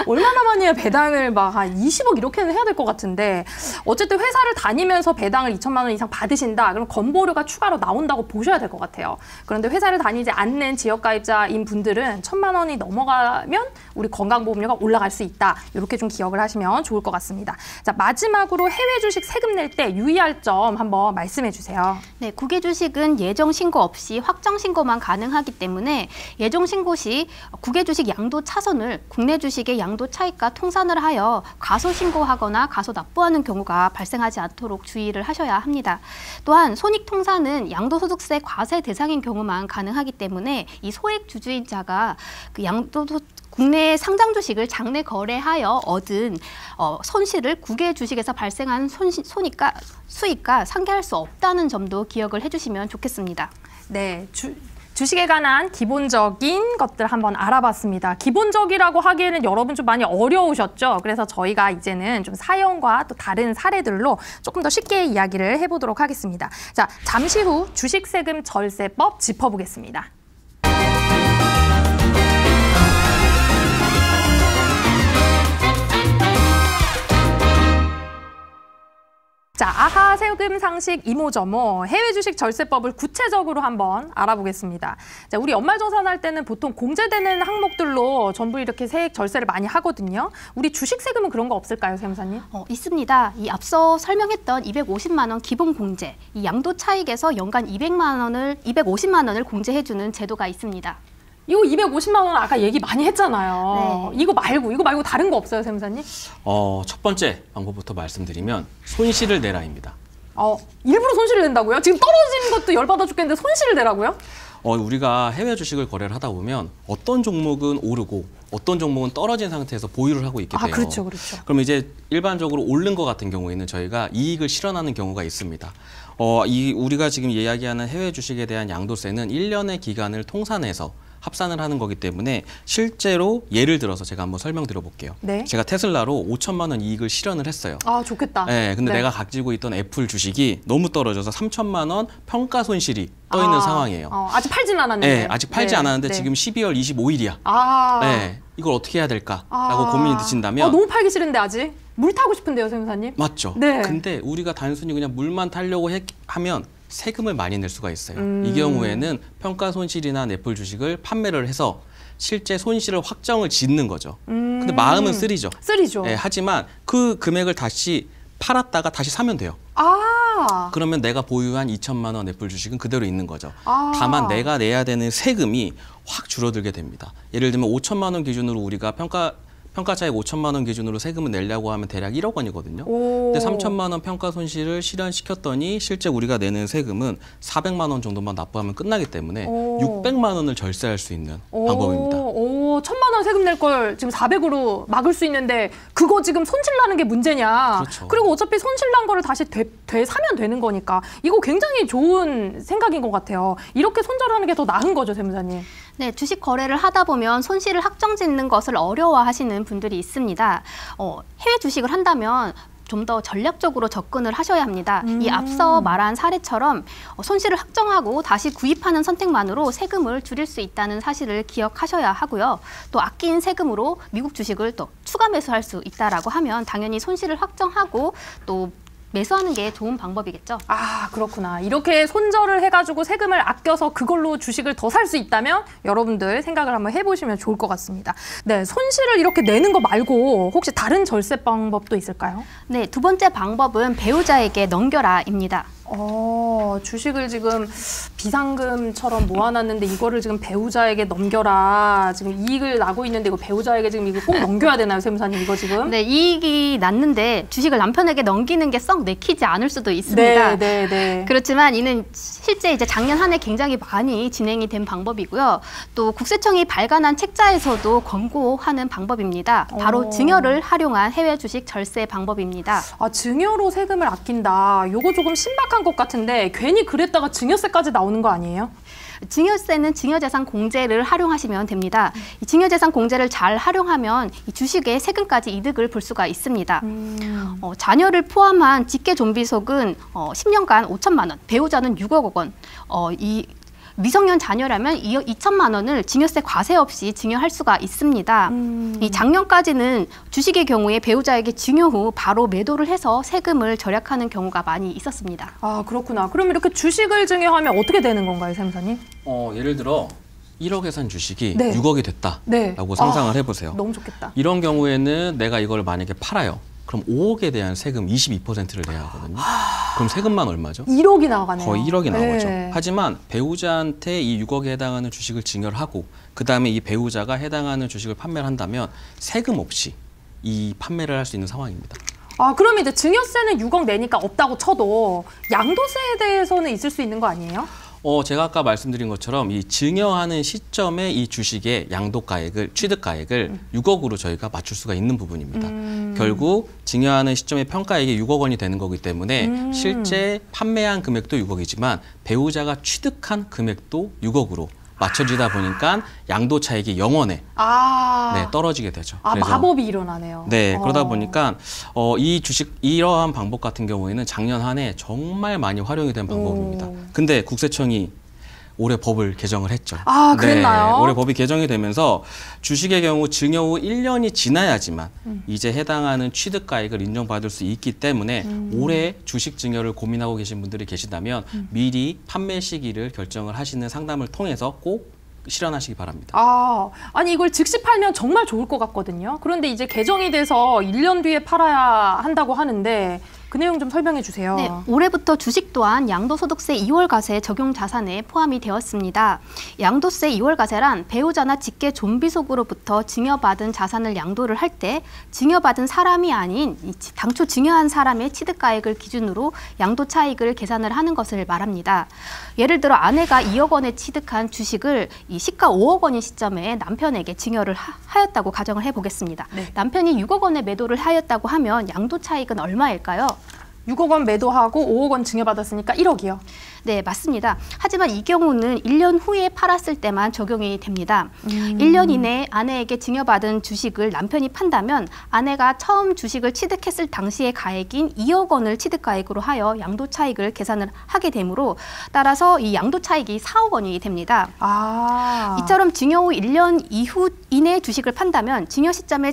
얼마나 많이 해야 배당을 막 한 20억 이렇게는 해야 될 것 같은데 어쨌든 회사를 다니면서 배당을 2천만 원 이상 받으신다. 그럼 건보료가 추가로 나온다고 보셔야 될 것 같아요. 그런데 회사를 다니지 않는 지역가입자인 분들은 1,000만 원이 넘어가면 우리 건강보험료가 올라갈 수 있다. 이렇게 좀 기억을 하시면 좋을 것 같습니다. 자, 마지막으로 해외 주식 세금 낼 때 유의할 점 한번 말씀해 주세요. 네, 국외 주식은 예정 신고 없이 확정 신고만 가능하기 때문에 예정 신고 시 국외 주식 양도 차선을 국내 주식의 양도 차익과 통산을 하여 과소 신고하거나 과소 납부하는 경우가 발생하지 않도록 주의를 하셔야 합니다. 또한 손익 통산은 양도소득세 과세 대상인 경우만 가능하기 때문에 이 소액 주주인자가 그 국내 상장 주식을 장내 거래하여 얻은 손실을 국외 주식에서 발생한 수익과 상계할 수 없다는 점도 기억을 해주시면 좋겠습니다. 네, 주식에 관한 기본적인 것들 한번 알아봤습니다. 기본적이라고 하기에는 여러분 좀 많이 어려우셨죠? 그래서 저희가 이제는 좀 사연과 또 다른 사례들로 조금 더 쉽게 이야기를 해보도록 하겠습니다. 자, 잠시 후 주식세금 절세법 짚어보겠습니다. 자, 아하 세금 상식 이모저모 해외 주식 절세법을 구체적으로 한번 알아보겠습니다. 자, 우리 연말정산할 때는 보통 공제되는 항목들로 전부 이렇게 세액 절세를 많이 하거든요. 우리 주식 세금은 그런 거 없을까요, 세무사님? 있습니다. 이 앞서 설명했던 250만 원 기본 공제, 이 양도 차익에서 연간 250만 원을 공제해주는 제도가 있습니다. 이거 250만 원 아까 얘기 많이 했잖아요. 네. 이거 말고 다른 거 없어요, 세무사님? 첫 번째 방법부터 말씀드리면 손실을 내라입니다. 일부러 손실을 낸다고요? 지금 떨어지는 것도 열받아 죽겠는데 손실을 내라고요? 우리가 해외 주식을 거래를 하다 보면 어떤 종목은 오르고 어떤 종목은 떨어진 상태에서 보유를 하고 있게 돼요. 그렇죠. 그럼 이제 일반적으로 오른 것 같은 경우에는 저희가 이익을 실현하는 경우가 있습니다. 우리가 지금 이야기하는 해외 주식에 대한 양도세는 1년의 기간을 통산해서 합산을 하는 거기 때문에 실제로 예를 들어서 제가 한번 설명드려 볼게요. 네. 제가 테슬라로 5천만 원 이익을 실현을 했어요. 좋겠다. 네, 근데 내가 가지고 있던 애플 주식이 너무 떨어져서 3천만 원 평가 손실이 떠 있는 상황이에요. 아직 팔진 않았는데. 네, 아직 팔지 않았는데 지금 12월 25일이야. 네, 이걸 어떻게 해야 될까라고 고민이 드신다면 너무 팔기 싫은데 아직 물 타고 싶은데요, 세무사님? 맞죠. 네. 근데 우리가 단순히 그냥 물만 타려고 하면 세금을 많이 낼 수가 있어요. 이 경우에는 평가 손실이나 애플 주식을 판매를 해서 실제 손실을 확정을 짓는 거죠. 근데 마음은 쓰리죠. 쓰리죠. 네, 하지만 그 금액을 다시 팔았다가 다시 사면 돼요. 그러면 내가 보유한 2천만 원 애플 주식은 그대로 있는 거죠. 아. 다만 내가 내야 되는 세금이 확 줄어들게 됩니다. 예를 들면 5천만 원 기준으로 우리가 평가차익 5천만 원 기준으로 세금을 내려고 하면 대략 1억 원이거든요. 근데 3천만 원 평가 손실을 실현시켰더니 실제 우리가 내는 세금은 400만 원 정도만 납부하면 끝나기 때문에 600만 원을 절세할 수 있는 방법입니다. 1,000만 원 세금 낼 걸 지금 400으로 막을 수 있는데 그거 지금 손실 나는 게 문제냐. 그렇죠. 그리고 어차피 손실 난 거를 다시 되사면 되는 거니까 이거 굉장히 좋은 생각인 것 같아요. 이렇게 손절하는 게 더 나은 거죠, 세무사님. 네, 주식 거래를 하다 보면 손실을 확정짓는 것을 어려워하시는 분들이 있습니다. 해외 주식을 한다면 좀 더 전략적으로 접근을 하셔야 합니다. 이 앞서 말한 사례처럼 손실을 확정하고 다시 구입하는 선택만으로 세금을 줄일 수 있다는 사실을 기억하셔야 하고요. 또 아낀 세금으로 미국 주식을 또 추가 매수할 수 있다라고 하면 당연히 손실을 확정하고 또 매수하는 게 좋은 방법이겠죠. 아, 그렇구나. 이렇게 손절을 해가지고 세금을 아껴서 그걸로 주식을 더 살 수 있다면 여러분들 생각을 한번 해보시면 좋을 것 같습니다. 네, 손실을 이렇게 내는 거 말고 혹시 다른 절세 방법도 있을까요? 네, 두 번째 방법은 배우자에게 넘겨라입니다. 주식을 지금 비상금처럼 모아놨는데 이거를 지금 배우자에게 넘겨라. 지금 이익을 나고 있는데 이거 배우자에게 지금 이거 꼭 넘겨야 되나요, 세무사님? 이거 지금? 네, 이익이 났는데 주식을 남편에게 넘기는 게 썩 내키지 않을 수도 있습니다. 네. 그렇지만 이는 실제 이제 작년 한 해 굉장히 많이 진행이 된 방법이고요. 또 국세청이 발간한 책자에서도 권고하는 방법입니다. 바로 증여를 활용한 해외 주식 절세 방법입니다. 아, 증여로 세금을 아낀다. 요거 조금 신박한 것 같은데 괜히 그랬다가 증여세까지 나오는 거 아니에요? 증여세는 증여재산 공제를 활용하시면 됩니다. 이 증여재산 공제를 잘 활용하면 이 주식의 세금까지 이득을 볼 수가 있습니다. 자녀를 포함한 직계존비속은 10년간 5천만 원, 배우자는 6억 원, 이 미성년 자녀라면 2천만 원을 증여세 과세 없이 증여할 수가 있습니다. 이 작년까지는 주식의 경우에 배우자에게 증여 후 바로 매도를 해서 세금을 절약하는 경우가 많이 있었습니다. 아, 그렇구나. 그럼 이렇게 주식을 증여하면 어떻게 되는 건가요, 세무사님? 예를 들어 1억에 산 주식이 네. 6억이 됐다라고 상상을 해보세요. 너무 좋겠다. 이런 경우에는 내가 이걸 만약에 팔아요. 그럼 5억에 대한 세금 22%를 내야 하거든요. 그럼 세금만 얼마죠? 1억이 나가네요. 거의 1억이 나오죠. 네. 하지만 배우자한테 이 6억에 해당하는 주식을 증여를 하고 그다음에 이 배우자가 해당하는 주식을 판매를 한다면 세금 없이 이 판매를 할 수 있는 상황입니다. 아, 그럼 이제 증여세는 6억 내니까 없다고 쳐도 양도세에 대해서는 있을 수 있는 거 아니에요? 제가 아까 말씀드린 것처럼 이 증여하는 시점에 이 주식의 양도가액을, 취득가액을 6억으로 저희가 맞출 수가 있는 부분입니다. 결국 증여하는 시점에 평가액이 6억 원이 되는 거기 때문에 실제 판매한 금액도 6억이지만 배우자가 취득한 금액도 6억으로 맞춰지다 보니까 양도 차익이 0원에 떨어지게 되죠. 아, 그래서, 마법이 일어나네요. 네, 그러다 보니까 이 주식 이러한 방법 같은 경우에는 작년 한 해 정말 많이 활용이 된 방법입니다. 근데 국세청이 올해 법을 개정을 했죠. 아, 그랬나요? 네, 올해 법이 개정이 되면서 주식의 경우 증여 후 1년이 지나야지만 이제 해당하는 취득가액을 인정받을 수 있기 때문에 올해 주식 증여를 고민하고 계신 분들이 계시다면 미리 판매 시기를 결정을 하시는 상담을 통해서 꼭 실현하시기 바랍니다. 아니 이걸 즉시 팔면 정말 좋을 것 같거든요. 그런데 이제 개정이 돼서 1년 뒤에 팔아야 한다고 하는데 그 내용 좀 설명해 주세요. 네, 올해부터 주식 또한 양도소득세 2월 과세 적용 자산에 포함이 되었습니다. 양도세 2월 과세란 배우자나 직계 존비속으로부터 증여받은 자산을 양도를 할 때 증여받은 사람이 아닌 당초 증여한 사람의 취득가액을 기준으로 양도 차익을 계산을 하는 것을 말합니다. 예를 들어 아내가 2억 원에 취득한 주식을 이 시가 5억 원인 시점에 남편에게 증여를 하였다고 가정을 해보겠습니다. 네. 남편이 6억 원에 매도를 하였다고 하면 양도 차익은 얼마일까요? 6억 원 매도하고 5억 원 증여받았으니까 1억이요. 네, 맞습니다. 하지만 이 경우는 1년 후에 팔았을 때만 적용이 됩니다. 1년 이내에 아내에게 증여받은 주식을 남편이 판다면 아내가 처음 주식을 취득했을 당시의 가액인 2억 원을 취득가액으로 하여 양도차익을 계산을 하게 되므로 따라서 이 양도차익이 4억 원이 됩니다. 이처럼 증여 후 1년 이후 이내 주식을 판다면 증여 시점에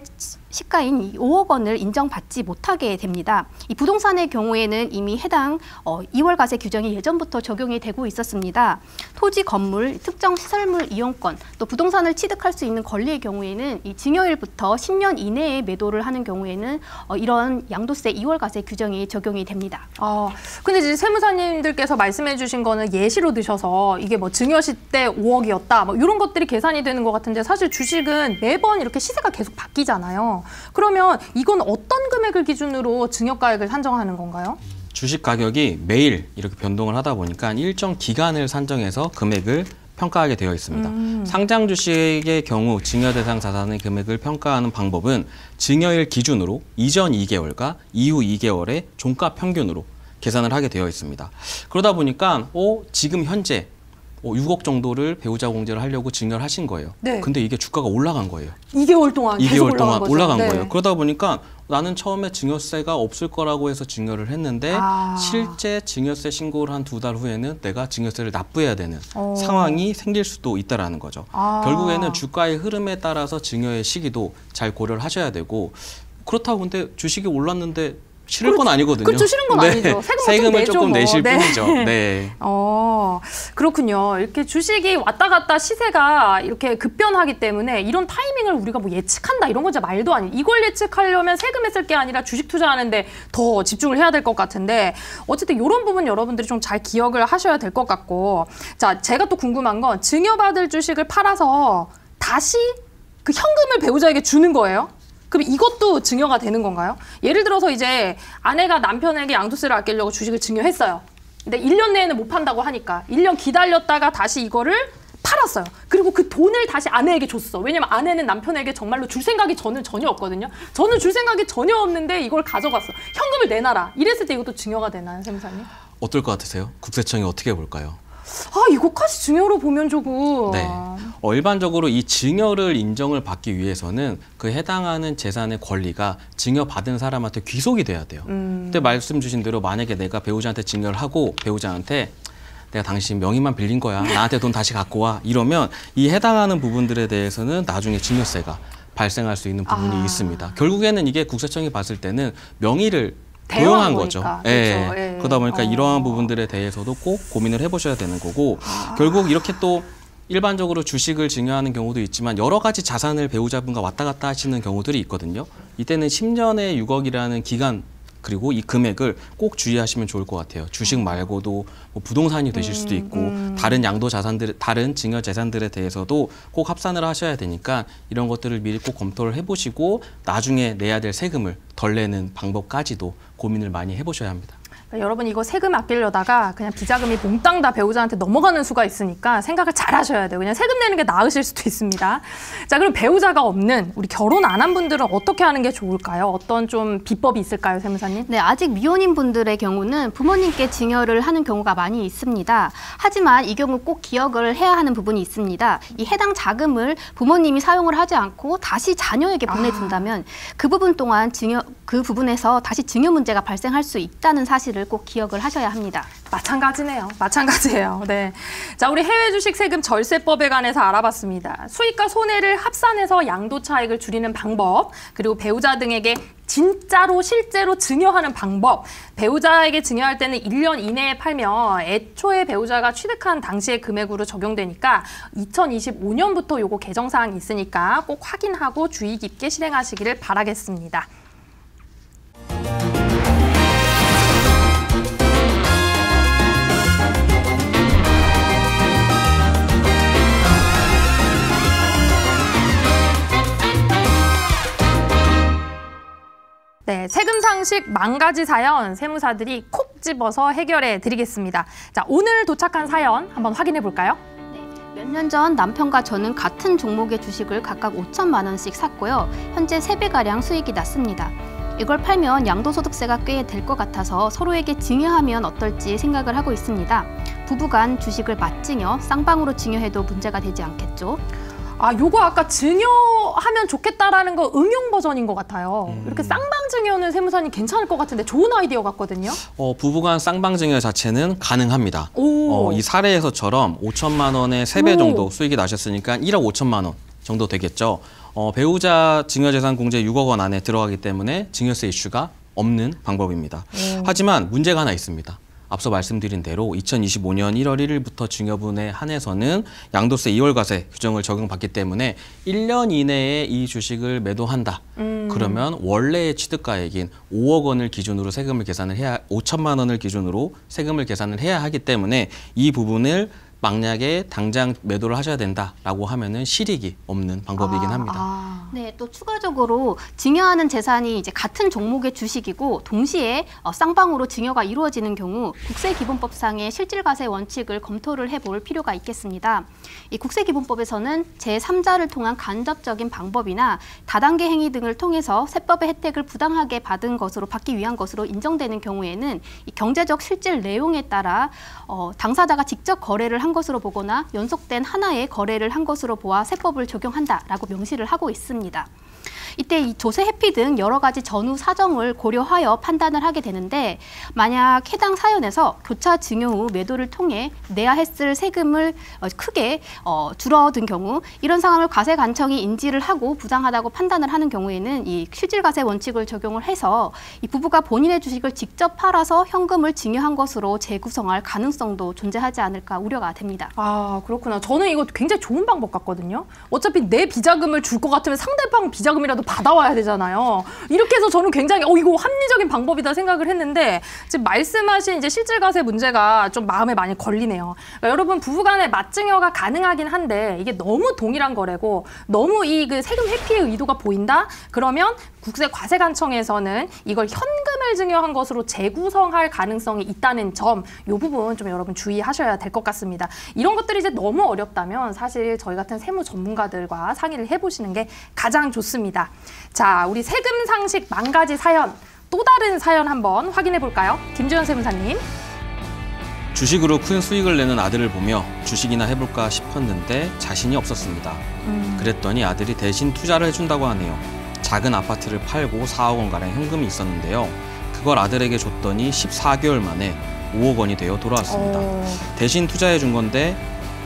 시가인 5억 원을 인정받지 못하게 됩니다. 이 부동산의 경우에는 이미 해당 2월 과세 규정이 예전부터 예전부터 적용이 되고 있었습니다. 토지, 건물, 특정 시설물 이용권, 또 부동산을 취득할 수 있는 권리의 경우에는 이 증여일부터 10년 이내에 매도를 하는 경우에는 이런 양도세 2월과세 규정이 적용이 됩니다. 근데 이제 세무사님들께서 말씀해 주신 거는 예시로 드셔서 이게 뭐 증여시 때 5억이었다 뭐 이런 것들이 계산이 되는 것 같은데 사실 주식은 매번 이렇게 시세가 계속 바뀌잖아요. 그러면 이건 어떤 금액을 기준으로 증여가액을 산정하는 건가요? 주식 가격이 매일 이렇게 변동을 하다 보니까 일정 기간을 산정해서 금액을 평가하게 되어 있습니다. 상장 주식의 경우 증여 대상 자산의 금액을 평가하는 방법은 증여일 기준으로 이전 2개월과 이후 2개월의 종가 평균으로 계산을 하게 되어 있습니다. 그러다 보니까 지금 현재 6억 정도를 배우자 공제를 하려고 증여를 하신 거예요. 네. 근데 이게 주가가 올라간 거예요. 2개월 동안 계속 2개월 동안 올라간 네. 거예요. 그러다 보니까 나는 처음에 증여세가 없을 거라고 해서 증여를 했는데 실제 증여세 신고를 한 2달 후에는 내가 증여세를 납부해야 되는 상황이 생길 수도 있다라는 거죠. 결국에는 주가의 흐름에 따라서 증여의 시기도 잘 고려를 하셔야 되고 그렇다고 근데 주식이 올랐는데 싫을 건 아니거든요. 그렇죠. 싫은 건 아니죠. 세금을 조금 내실 뿐이죠. 네. 그렇군요. 이렇게 주식이 왔다 갔다 시세가 이렇게 급변하기 때문에 이런 타이밍을 우리가 뭐 예측한다 이런 거 진짜 말도 아니에요. 이걸 예측하려면 세금에 쓸 게 아니라 주식 투자하는데 더 집중을 해야 될 것 같은데 어쨌든 이런 부분 여러분들이 좀 잘 기억을 하셔야 될 것 같고 자, 제가 또 궁금한 건 증여받을 주식을 팔아서 다시 그 현금을 배우자에게 주는 거예요? 그럼 이것도 증여가 되는 건가요? 예를 들어서 이제 아내가 남편에게 양도세를 아끼려고 주식을 증여했어요. 근데 1년 내에는 못 판다고 하니까 1년 기다렸다가 다시 이거를 팔았어요. 그리고 그 돈을 다시 아내에게 줬어. 왜냐면 아내는 남편에게 정말로 줄 생각이 저는 전혀 없거든요. 저는 줄 생각이 전혀 없는데 이걸 가져갔어. 현금을 내놔라. 이랬을 때 이것도 증여가 되나요, 세무사님? 어떨 것 같으세요? 국세청이 어떻게 볼까요? 이거까지 증여로 보면 조금. 네. 일반적으로 이 증여를 인정을 받기 위해서는 그 해당하는 재산의 권리가 증여받은 사람한테 귀속이 돼야 돼요. 근데 말씀 주신 대로 만약에 내가 배우자한테 증여를 하고 배우자한테 내가 당신 명의만 빌린 거야. 나한테 돈 다시 갖고 와. 이러면 이 해당하는 부분들에 대해서는 나중에 증여세가 발생할 수 있는 부분이 있습니다. 결국에는 이게 국세청이 봤을 때는 명의를 도용한 거죠. 예. 그렇죠. 예. 그러다 보니까 이러한 부분들에 대해서도 꼭 고민을 해보셔야 되는 거고 결국 이렇게 또 일반적으로 주식을 증여하는 경우도 있지만 여러 가지 자산을 배우자분과 왔다 갔다 하시는 경우들이 있거든요. 이때는 10년에 6억이라는 기간 그리고 이 금액을 꼭 주의하시면 좋을 것 같아요. 주식 말고도 뭐 부동산이 되실 수도 있고 다른 양도 자산들, 다른 증여 재산들에 대해서도 꼭 합산을 하셔야 되니까 이런 것들을 미리 꼭 검토를 해보시고 나중에 내야 될 세금을 덜 내는 방법까지도 고민을 많이 해보셔야 합니다. 그러니까 여러분 이거 세금 아끼려다가 그냥 비자금이 몽땅 다 배우자한테 넘어가는 수가 있으니까 생각을 잘 하셔야 돼요. 그냥 세금 내는 게 나으실 수도 있습니다. 자, 그럼 배우자가 없는 우리 결혼 안 한 분들은 어떻게 하는 게 좋을까요? 어떤 좀 비법이 있을까요, 세무사님? 네, 아직 미혼인 분들의 경우는 부모님께 증여를 하는 경우가 많이 있습니다. 하지만 이 경우 꼭 기억을 해야 하는 부분이 있습니다. 이 해당 자금을 부모님이 사용을 하지 않고 다시 자녀에게 보내준다면 그 부분 동안 그 부분에서 다시 증여 문제가 발생할 수 있다는 사실을 꼭 기억을 하셔야 합니다. 마찬가지네요. 마찬가지예요. 네. 자, 우리 해외 주식 세금 절세법에 관해서 알아봤습니다. 수익과 손해를 합산해서 양도 차익을 줄이는 방법, 그리고 배우자 등에게 진짜로 실제로 증여하는 방법. 배우자에게 증여할 때는 1년 이내에 팔면 애초에 배우자가 취득한 당시의 금액으로 적용되니까 2025년부터 요거 개정사항이 있으니까 꼭 확인하고 주의 깊게 실행하시기를 바라겠습니다. 네, 세금 상식 10,000가지 사연 세무사들이 콕 집어서 해결해 드리겠습니다. 자, 오늘 도착한 사연 한번 확인해 볼까요? 몇 년 전 남편과 저는 같은 종목의 주식을 각각 5천만 원씩 샀고요. 현재 3배가량 수익이 났습니다. 이걸 팔면 양도소득세가 꽤 될 것 같아서 서로에게 증여하면 어떨지 생각을 하고 있습니다. 부부간 주식을 맞증여, 쌍방으로 증여해도 문제가 되지 않겠죠? 요거 아까 증여하면 좋겠다라는 거 응용 버전인 것 같아요. 이렇게 쌍방 증여는 세무사님 괜찮을 것 같은데 좋은 아이디어 같거든요. 부부간 쌍방 증여 자체는 가능합니다. 이 사례에서처럼 5천만 원에 3배 정도 수익이 나셨으니까 1억 5천만 원 정도 되겠죠. 배우자 증여재산 공제 6억 원 안에 들어가기 때문에 증여세 이슈가 없는 방법입니다. 하지만 문제가 하나 있습니다. 앞서 말씀드린 대로 2025년 1월 1일부터 증여분에 한해서는 양도세 2월 과세 규정을 적용받기 때문에 1년 이내에 이 주식을 매도한다. 그러면 원래의 취득가액인 5억 원을 기준으로 세금을 계산을 해야 5천만 원을 기준으로 세금을 계산을 해야 하기 때문에 이 부분을 만약에 당장 매도를 하셔야 된다라고 하면은 실익이 없는 방법이긴 합니다. 네, 또 추가적으로 증여하는 재산이 이제 같은 종목의 주식이고 동시에 쌍방으로 증여가 이루어지는 경우 국세기본법상의 실질과세 원칙을 검토를 해볼 필요가 있겠습니다. 이 국세기본법에서는 제3자를 통한 간접적인 방법이나 다단계 행위 등을 통해서 세법의 혜택을 부당하게 받기 위한 것으로 인정되는 경우에는 이 경제적 실질 내용에 따라 당사자가 직접 거래를 한 것으로 보거나 연속된 하나의 거래를 한 것으로 보아 세법을 적용한다라고 명시를 하고 있습니다. 이때 이 조세 회피 등 여러 가지 전후 사정을 고려하여 판단을 하게 되는데 만약 해당 사연에서 교차 증여 후 매도를 통해 내야 했을 세금을 크게 줄어든 경우 이런 상황을 과세관청이 인지를 하고 부당하다고 판단을 하는 경우에는 이 실질과세 원칙을 적용을 해서 이 부부가 본인의 주식을 직접 팔아서 현금을 증여한 것으로 재구성할 가능성도 존재하지 않을까 우려가 됩니다. 아, 그렇구나. 저는 이거 굉장히 좋은 방법 같거든요. 어차피 내 비자금을 줄 것 같으면 상대방 비자금이라도 받아와야 되잖아요. 이렇게 해서 저는 굉장히 이거 합리적인 방법이다 생각을 했는데 지금 말씀하신 이제 실질과세 문제가 좀 마음에 많이 걸리네요. 그러니까 여러분 부부간에 맞증여가 가능하긴 한데 이게 너무 동일한 거래고 너무 그 세금 회피의 의도가 보인다? 그러면 국세과세관청에서는 이걸 현금을 증여한 것으로 재구성할 가능성이 있다는 점, 이 부분 좀 여러분 주의하셔야 될 것 같습니다. 이런 것들이 이제 너무 어렵다면 사실 저희 같은 세무 전문가들과 상의를 해보시는 게 가장 좋습니다. 자, 우리 세금 상식 만가지 사연, 또 다른 사연 한번 확인해 볼까요? 김주현 세무사님. 주식으로 큰 수익을 내는 아들을 보며 주식이나 해볼까 싶었는데 자신이 없었습니다. 그랬더니 아들이 대신 투자를 해준다고 하네요. 작은 아파트를 팔고 4억 원가량 현금이 있었는데요. 그걸 아들에게 줬더니 14개월 만에 5억 원이 되어 돌아왔습니다. 대신 투자해 준 건데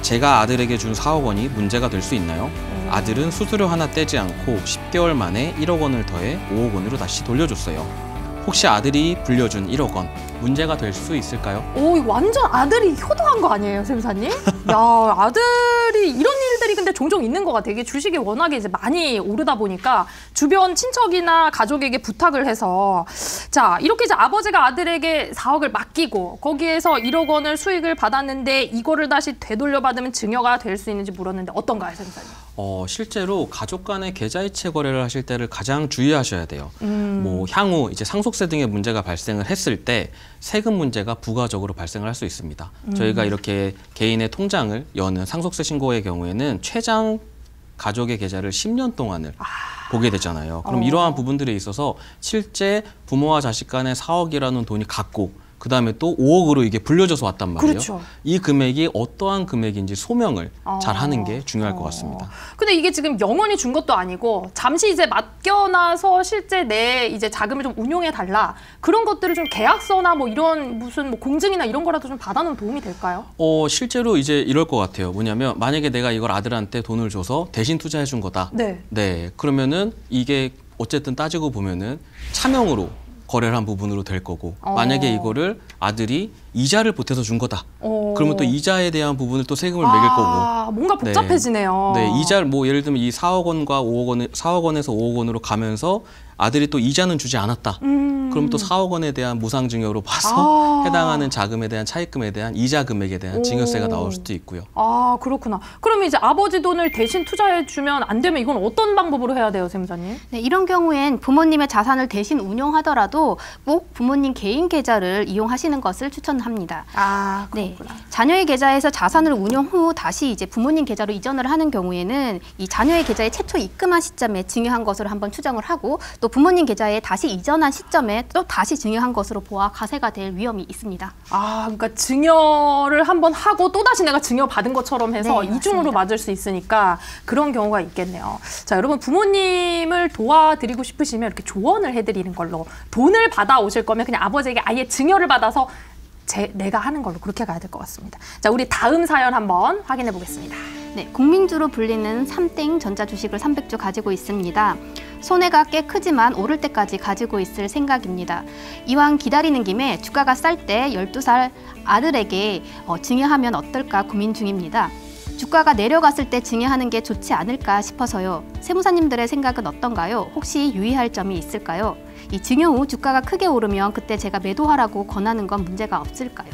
제가 아들에게 준 4억 원이 문제가 될 수 있나요? 아들은 수수료 하나 떼지 않고 10개월 만에 1억 원을 더해 5억 원으로 다시 돌려줬어요. 혹시 아들이 불려준 1억 원 문제가 될 수 있을까요? 이거 완전 아들이 효도한 거 아니에요, 세무사님? 야, 아들이 이런 일들이 근데 종종 있는 것 같아요. 이게 주식이 워낙에 이제 많이 오르다 보니까 주변 친척이나 가족에게 부탁을 해서 자, 이렇게 이제 아버지가 아들에게 4억을 맡기고 거기에서 1억 원을 수익을 받았는데 이거를 다시 되돌려받으면 증여가 될 수 있는지 물었는데 어떤가요, 세무사님? 실제로 가족 간의 계좌이체 거래를 하실 때를 가장 주의하셔야 돼요. 뭐 향후 이제 상속세 등의 문제가 발생을 했을 때 세금 문제가 부가적으로 발생을 할 수 있습니다. 저희가 이렇게 개인의 통장을 여는 상속세 신고의 경우에는 최장 가족의 계좌를 10년 동안을 보게 되잖아요. 그럼 이러한 부분들에 있어서 실제 부모와 자식 간의 4억이라는 돈이 같고 그다음에 또 5억으로 이게 불려져서 왔단 말이에요. 그렇죠. 이 금액이 어떠한 금액인지 소명을 잘 하는 게 중요할 것 같습니다. 근데 이게 지금 영원히 준 것도 아니고 잠시 이제 맡겨놔서 실제 내 이제 자금을 좀 운용해 달라. 그런 것들을 좀 계약서나 뭐 이런 무슨 뭐 공증이나 이런 거라도 좀 받아놓으면 도움이 될까요? 실제로 이제 이럴 것 같아요. 뭐냐면 만약에 내가 이걸 아들한테 돈을 줘서 대신 투자해 준 거다. 네. 그러면은 이게 어쨌든 따지고 보면은 차명으로 거래를 한 부분으로 될 거고 만약에 이거를 아들이 이자를 보태서 준 거다. 그러면 또 이자에 대한 부분을 또 세금을 매길 거고. 뭔가 복잡해지네요. 네, 이자를 뭐 예를 들면 이 4억 원과 5억 원, 4억 원에서 5억 원으로 가면서 아들이 또 이자는 주지 않았다. 그럼 또 4억 원에 대한 무상증여로 봐서 해당하는 자금에 대한 차입금에 대한 이자 금액에 대한 증여세가 나올 수도 있고요. 그렇구나. 그러면 이제 아버지 돈을 대신 투자해 주면 안 되면 이건 어떤 방법으로 해야 돼요, 세무사님? 네, 이런 경우엔 부모님의 자산을 대신 운용하더라도 꼭 부모님 개인 계좌를 이용하시는 것을 추천합니다. 그렇구나. 네, 자녀의 계좌에서 자산을 운용 후 다시 이제 부모님 계좌로 이전을 하는 경우에는 이 자녀의 계좌에 최초 입금한 시점에 증여한 것으로 한번 추정을 하고 또 부모님 계좌에 다시 이전한 시점에 또 다시 증여한 것으로 보아 과세가 될 위험이 있습니다. 그러니까 증여를 한번 하고 또 다시 내가 증여 받은 것처럼 해서 네, 이중으로 맞을 수 있으니까 그런 경우가 있겠네요. 자, 여러분 부모님을 도와드리고 싶으시면 이렇게 조언을 해드리는 걸로 돈을 받아오실 거면 그냥 아버지에게 아예 증여를 받아서 내가 하는 걸로 그렇게 가야 될 것 같습니다. 자, 우리 다음 사연 한번 확인해 보겠습니다. 네, 국민주로 불리는 삼땡 전자주식을 300주 가지고 있습니다. 손해가 꽤 크지만 오를 때까지 가지고 있을 생각입니다. 이왕 기다리는 김에 주가가 쌀 때 12살 아들에게 증여하면 어떨까 고민 중입니다. 주가가 내려갔을 때 증여하는 게 좋지 않을까 싶어서요. 세무사님들의 생각은 어떤가요? 혹시 유의할 점이 있을까요? 이 증여 후 주가가 크게 오르면 그때 제가 매도하라고 권하는 건 문제가 없을까요?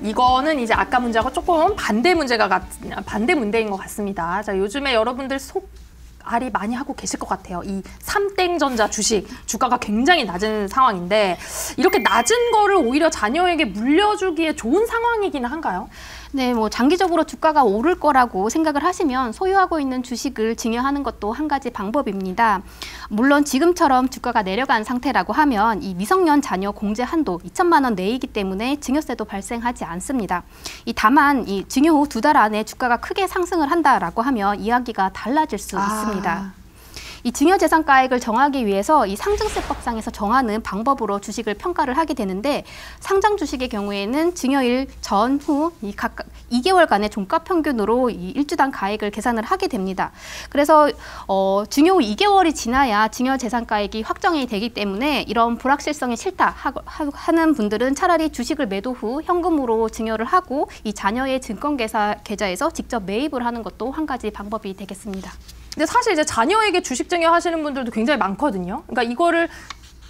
이거는 이제 아까 문제하고 조금 반대 문제인 것 같습니다. 자, 요즘에 여러분들 속앓이 많이 하고 계실 것 같아요. 이 삼땡전자 주식 주가가 굉장히 낮은 상황인데 이렇게 낮은 거를 오히려 자녀에게 물려주기에 좋은 상황이기는 한가요? 네, 뭐 장기적으로 주가가 오를 거라고 생각을 하시면 소유하고 있는 주식을 증여하는 것도 한 가지 방법입니다. 물론 지금처럼 주가가 내려간 상태라고 하면 이 미성년 자녀 공제 한도 2천만 원 내이기 때문에 증여세도 발생하지 않습니다. 다만 이 증여 후 2달 안에 주가가 크게 상승을 한다라고 하면 이야기가 달라질 수 있습니다. 이 증여재산가액을 정하기 위해서 이 상증세법상에서 정하는 방법으로 주식을 평가를 하게 되는데 상장 주식의 경우에는 증여일 전후 각각 2개월간의 종가 평균으로 이 일주당 가액을 계산을 하게 됩니다. 그래서 증여 후 2개월이 지나야 증여재산가액이 확정이 되기 때문에 이런 불확실성이 싫다 하는 분들은 차라리 주식을 매도 후 현금으로 증여를 하고 이 자녀의 증권계좌에서 직접 매입을 하는 것도 한 가지 방법이 되겠습니다. 근데 사실 이제 자녀에게 주식 증여하시는 분들도 굉장히 많거든요. 그러니까 이거를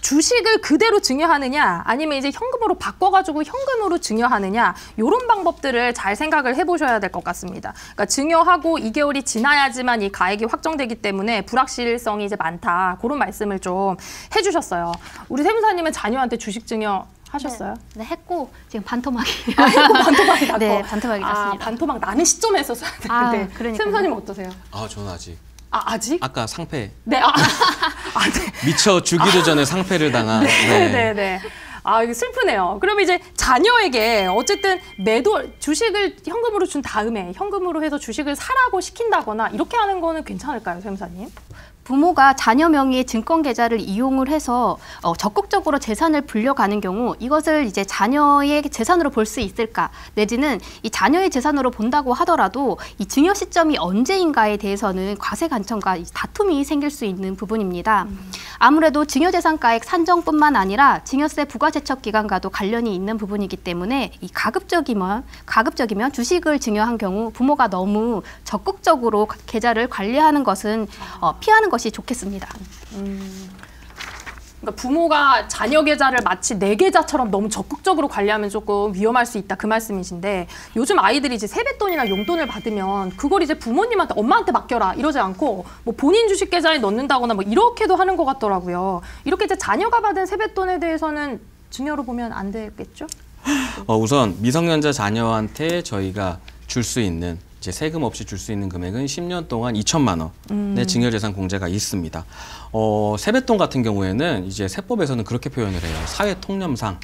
주식을 그대로 증여하느냐 아니면 이제 현금으로 바꿔가지고 현금으로 증여하느냐 이런 방법들을 잘 생각을 해보셔야 될 것 같습니다. 그러니까 증여하고 2개월이 지나야지만 이 가액이 확정되기 때문에 불확실성이 이제 많다. 그런 말씀을 좀 해주셨어요. 우리 세무사님은 자녀한테 주식 증여 하셨어요? 네, 했고 지금 반토막이. 했고 반토막이 났고. 네, 반토막이 났습니다. 반토막 나는 시점에서 써야 되는데. 그러니까요. 세무사님은 어떠세요? 저는 아직. 아직? 아까 상패. 네. 네. 미처 주기도 전에 상패를 당한. 네. 이거 슬프네요. 그럼 이제 자녀에게 어쨌든 주식을 현금으로 준 다음에 현금으로 해서 주식을 사라고 시킨다거나 이렇게 하는 거는 괜찮을까요, 세무사님? 부모가 자녀 명의의 증권계좌를 이용을 해서 적극적으로 재산을 불려가는 경우 이것을 이제 자녀의 재산으로 볼 수 있을까 내지는 이 자녀의 재산으로 본다고 하더라도 이 증여 시점이 언제인가에 대해서는 과세관청과 다툼이 생길 수 있는 부분입니다. 아무래도 증여재산가액 산정뿐만 아니라 증여세 부과제척기간과도 관련이 있는 부분이기 때문에 이 가급적이면 주식을 증여한 경우 부모가 너무 적극적으로 계좌를 관리하는 것은 피하는 것이 좋겠습니다. 그러니까 부모가 자녀 계좌를 마치 내 계좌처럼 너무 적극적으로 관리하면 조금 위험할 수 있다 그 말씀이신데 요즘 아이들이 이제 세뱃돈이나 용돈을 받으면 그걸 이제 부모님한테 엄마한테 맡겨라 이러지 않고 뭐 본인 주식 계좌에 넣는다거나 뭐 이렇게도 하는 것 같더라고요. 이렇게 이제 자녀가 받은 세뱃돈에 대해서는 증여로 보면 안 되겠죠? 우선 미성년자 자녀한테 저희가 줄 수 있는 세금 없이 줄 수 있는 금액은 10년 동안 2천만 원의 증여재산 공제가 있습니다. 세뱃돈 같은 경우에는 이제 세법에서는 그렇게 표현을 해요. 사회통념상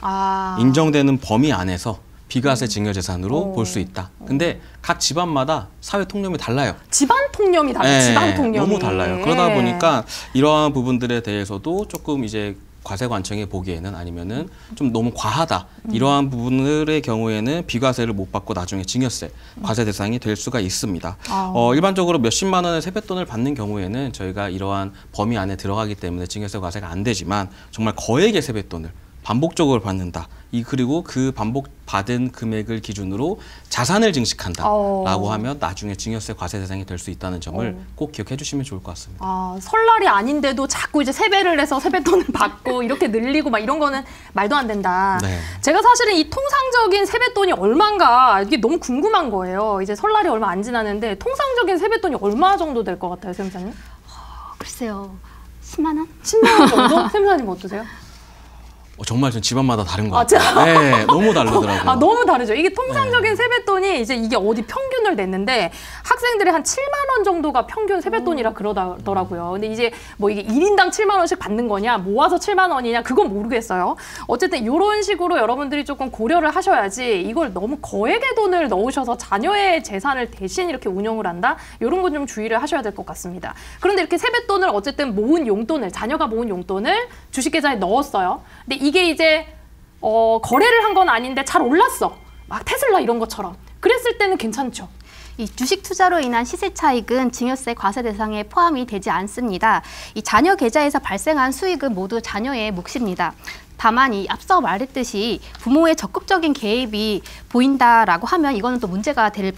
인정되는 범위 안에서 비과세 증여재산으로 볼 수 있다. 근데 각 집안마다 사회통념이 달라요. 집안 통념이 달라요. 네, 집안 통념이. 너무 달라요. 그러다 보니까 이러한 부분들에 대해서도 조금 이제 과세관청이 보기에는 아니면은 좀 너무 과하다. 이러한 부분들의 경우에는 비과세를 못 받고 나중에 증여세, 과세 대상이 될 수가 있습니다. 일반적으로 몇십만 원의 세뱃돈을 받는 경우에는 저희가 이러한 범위 안에 들어가기 때문에 증여세 과세가 안 되지만 정말 거액의 세뱃돈을 반복적으로 받는다. 그리고 그 반복 받은 금액을 기준으로 자산을 증식한다라고 하면 나중에 증여세 과세 대상이 될 수 있다는 점을 꼭 기억해 주시면 좋을 것 같습니다. 설날이 아닌데도 자꾸 이제 세배를 해서 세뱃돈을 받고 이렇게 늘리고 막 이런 거는 말도 안 된다. 네. 제가 사실은 이 통상적인 세뱃돈이 얼마인가 이게 너무 궁금한 거예요. 이제 설날이 얼마 안 지났는데 통상적인 세뱃돈이 얼마 정도 될 것 같아요, 세무사님? 글쎄요, 10만 원? 10만 원 정도? 세무사님 어떠세요? 정말 전 집안마다 다른 것 같아요. 네, 너무 다르더라고요. 너무 다르죠. 이게 통상적인 세뱃돈이 이제 이게 어디 평균을 냈는데 학생들이 한 7만 원 정도가 평균 세뱃돈이라 그러더라고요. 근데 이제 뭐 이게 1인당 7만 원씩 받는 거냐, 모아서 7만 원이냐, 그건 모르겠어요. 어쨌든 이런 식으로 여러분들이 조금 고려를 하셔야지 이걸 너무 거액의 돈을 넣으셔서 자녀의 재산을 대신 이렇게 운영을 한다? 이런 건 좀 주의를 하셔야 될 것 같습니다. 그런데 이렇게 세뱃돈을 어쨌든 모은 용돈을, 자녀가 모은 용돈을 주식계좌에 넣었어요. 근데 이게 이제 거래를 한 건 아닌데 잘 올랐어. 막 테슬라 이런 것처럼. 그랬을 때는 괜찮죠. 이 주식 투자로 인한 시세 차익은 증여세 과세 대상에 포함이 되지 않습니다. 이 자녀 계좌에서 발생한 수익은 모두 자녀의 몫입니다. 다만 이 앞서 말했듯이 부모의 적극적인 개입이 보인다라고 하면 이거는 또 문제가 될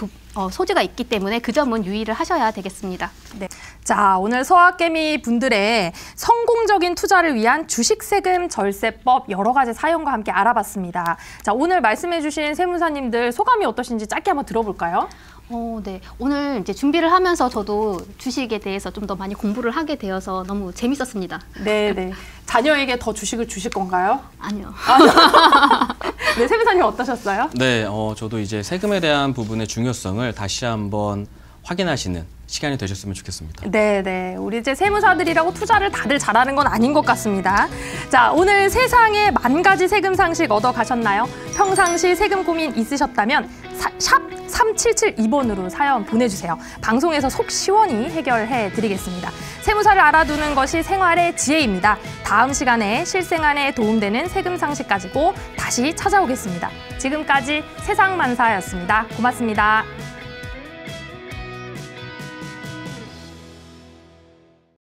소지가 있기 때문에 그 점은 유의를 하셔야 되겠습니다. 네. 자, 오늘 소아개미 분들의 성공적인 투자를 위한 주식 세금 절세법 여러 가지 사연과 함께 알아봤습니다. 자, 오늘 말씀해 주신 세무사님들 소감이 어떠신지 짧게 한번 들어볼까요? 네. 오늘 이제 준비를 하면서 저도 주식에 대해서 좀 더 많이 공부를 하게 되어서 너무 재밌었습니다. 네. 자녀에게 더 주식을 주실 건가요? 아니요. 네, 세무사님 어떠셨어요? 네, 저도 이제 세금에 대한 부분의 중요성을 다시 한번 확인하시는 시간이 되셨으면 좋겠습니다. 네. 우리 이제 세무사들이라고 투자를 다들 잘하는 건 아닌 것 같습니다. 자, 오늘 세상에 만 가지 세금 상식 얻어 가셨나요? 평상시 세금 고민 있으셨다면 샵 3772번으로 사연 보내주세요. 방송에서 속 시원히 해결해 드리겠습니다. 세무사를 알아두는 것이 생활의 지혜입니다. 다음 시간에 실생활에 도움되는 세금 상식 가지고 다시 찾아오겠습니다. 지금까지 세상만사였습니다. 고맙습니다.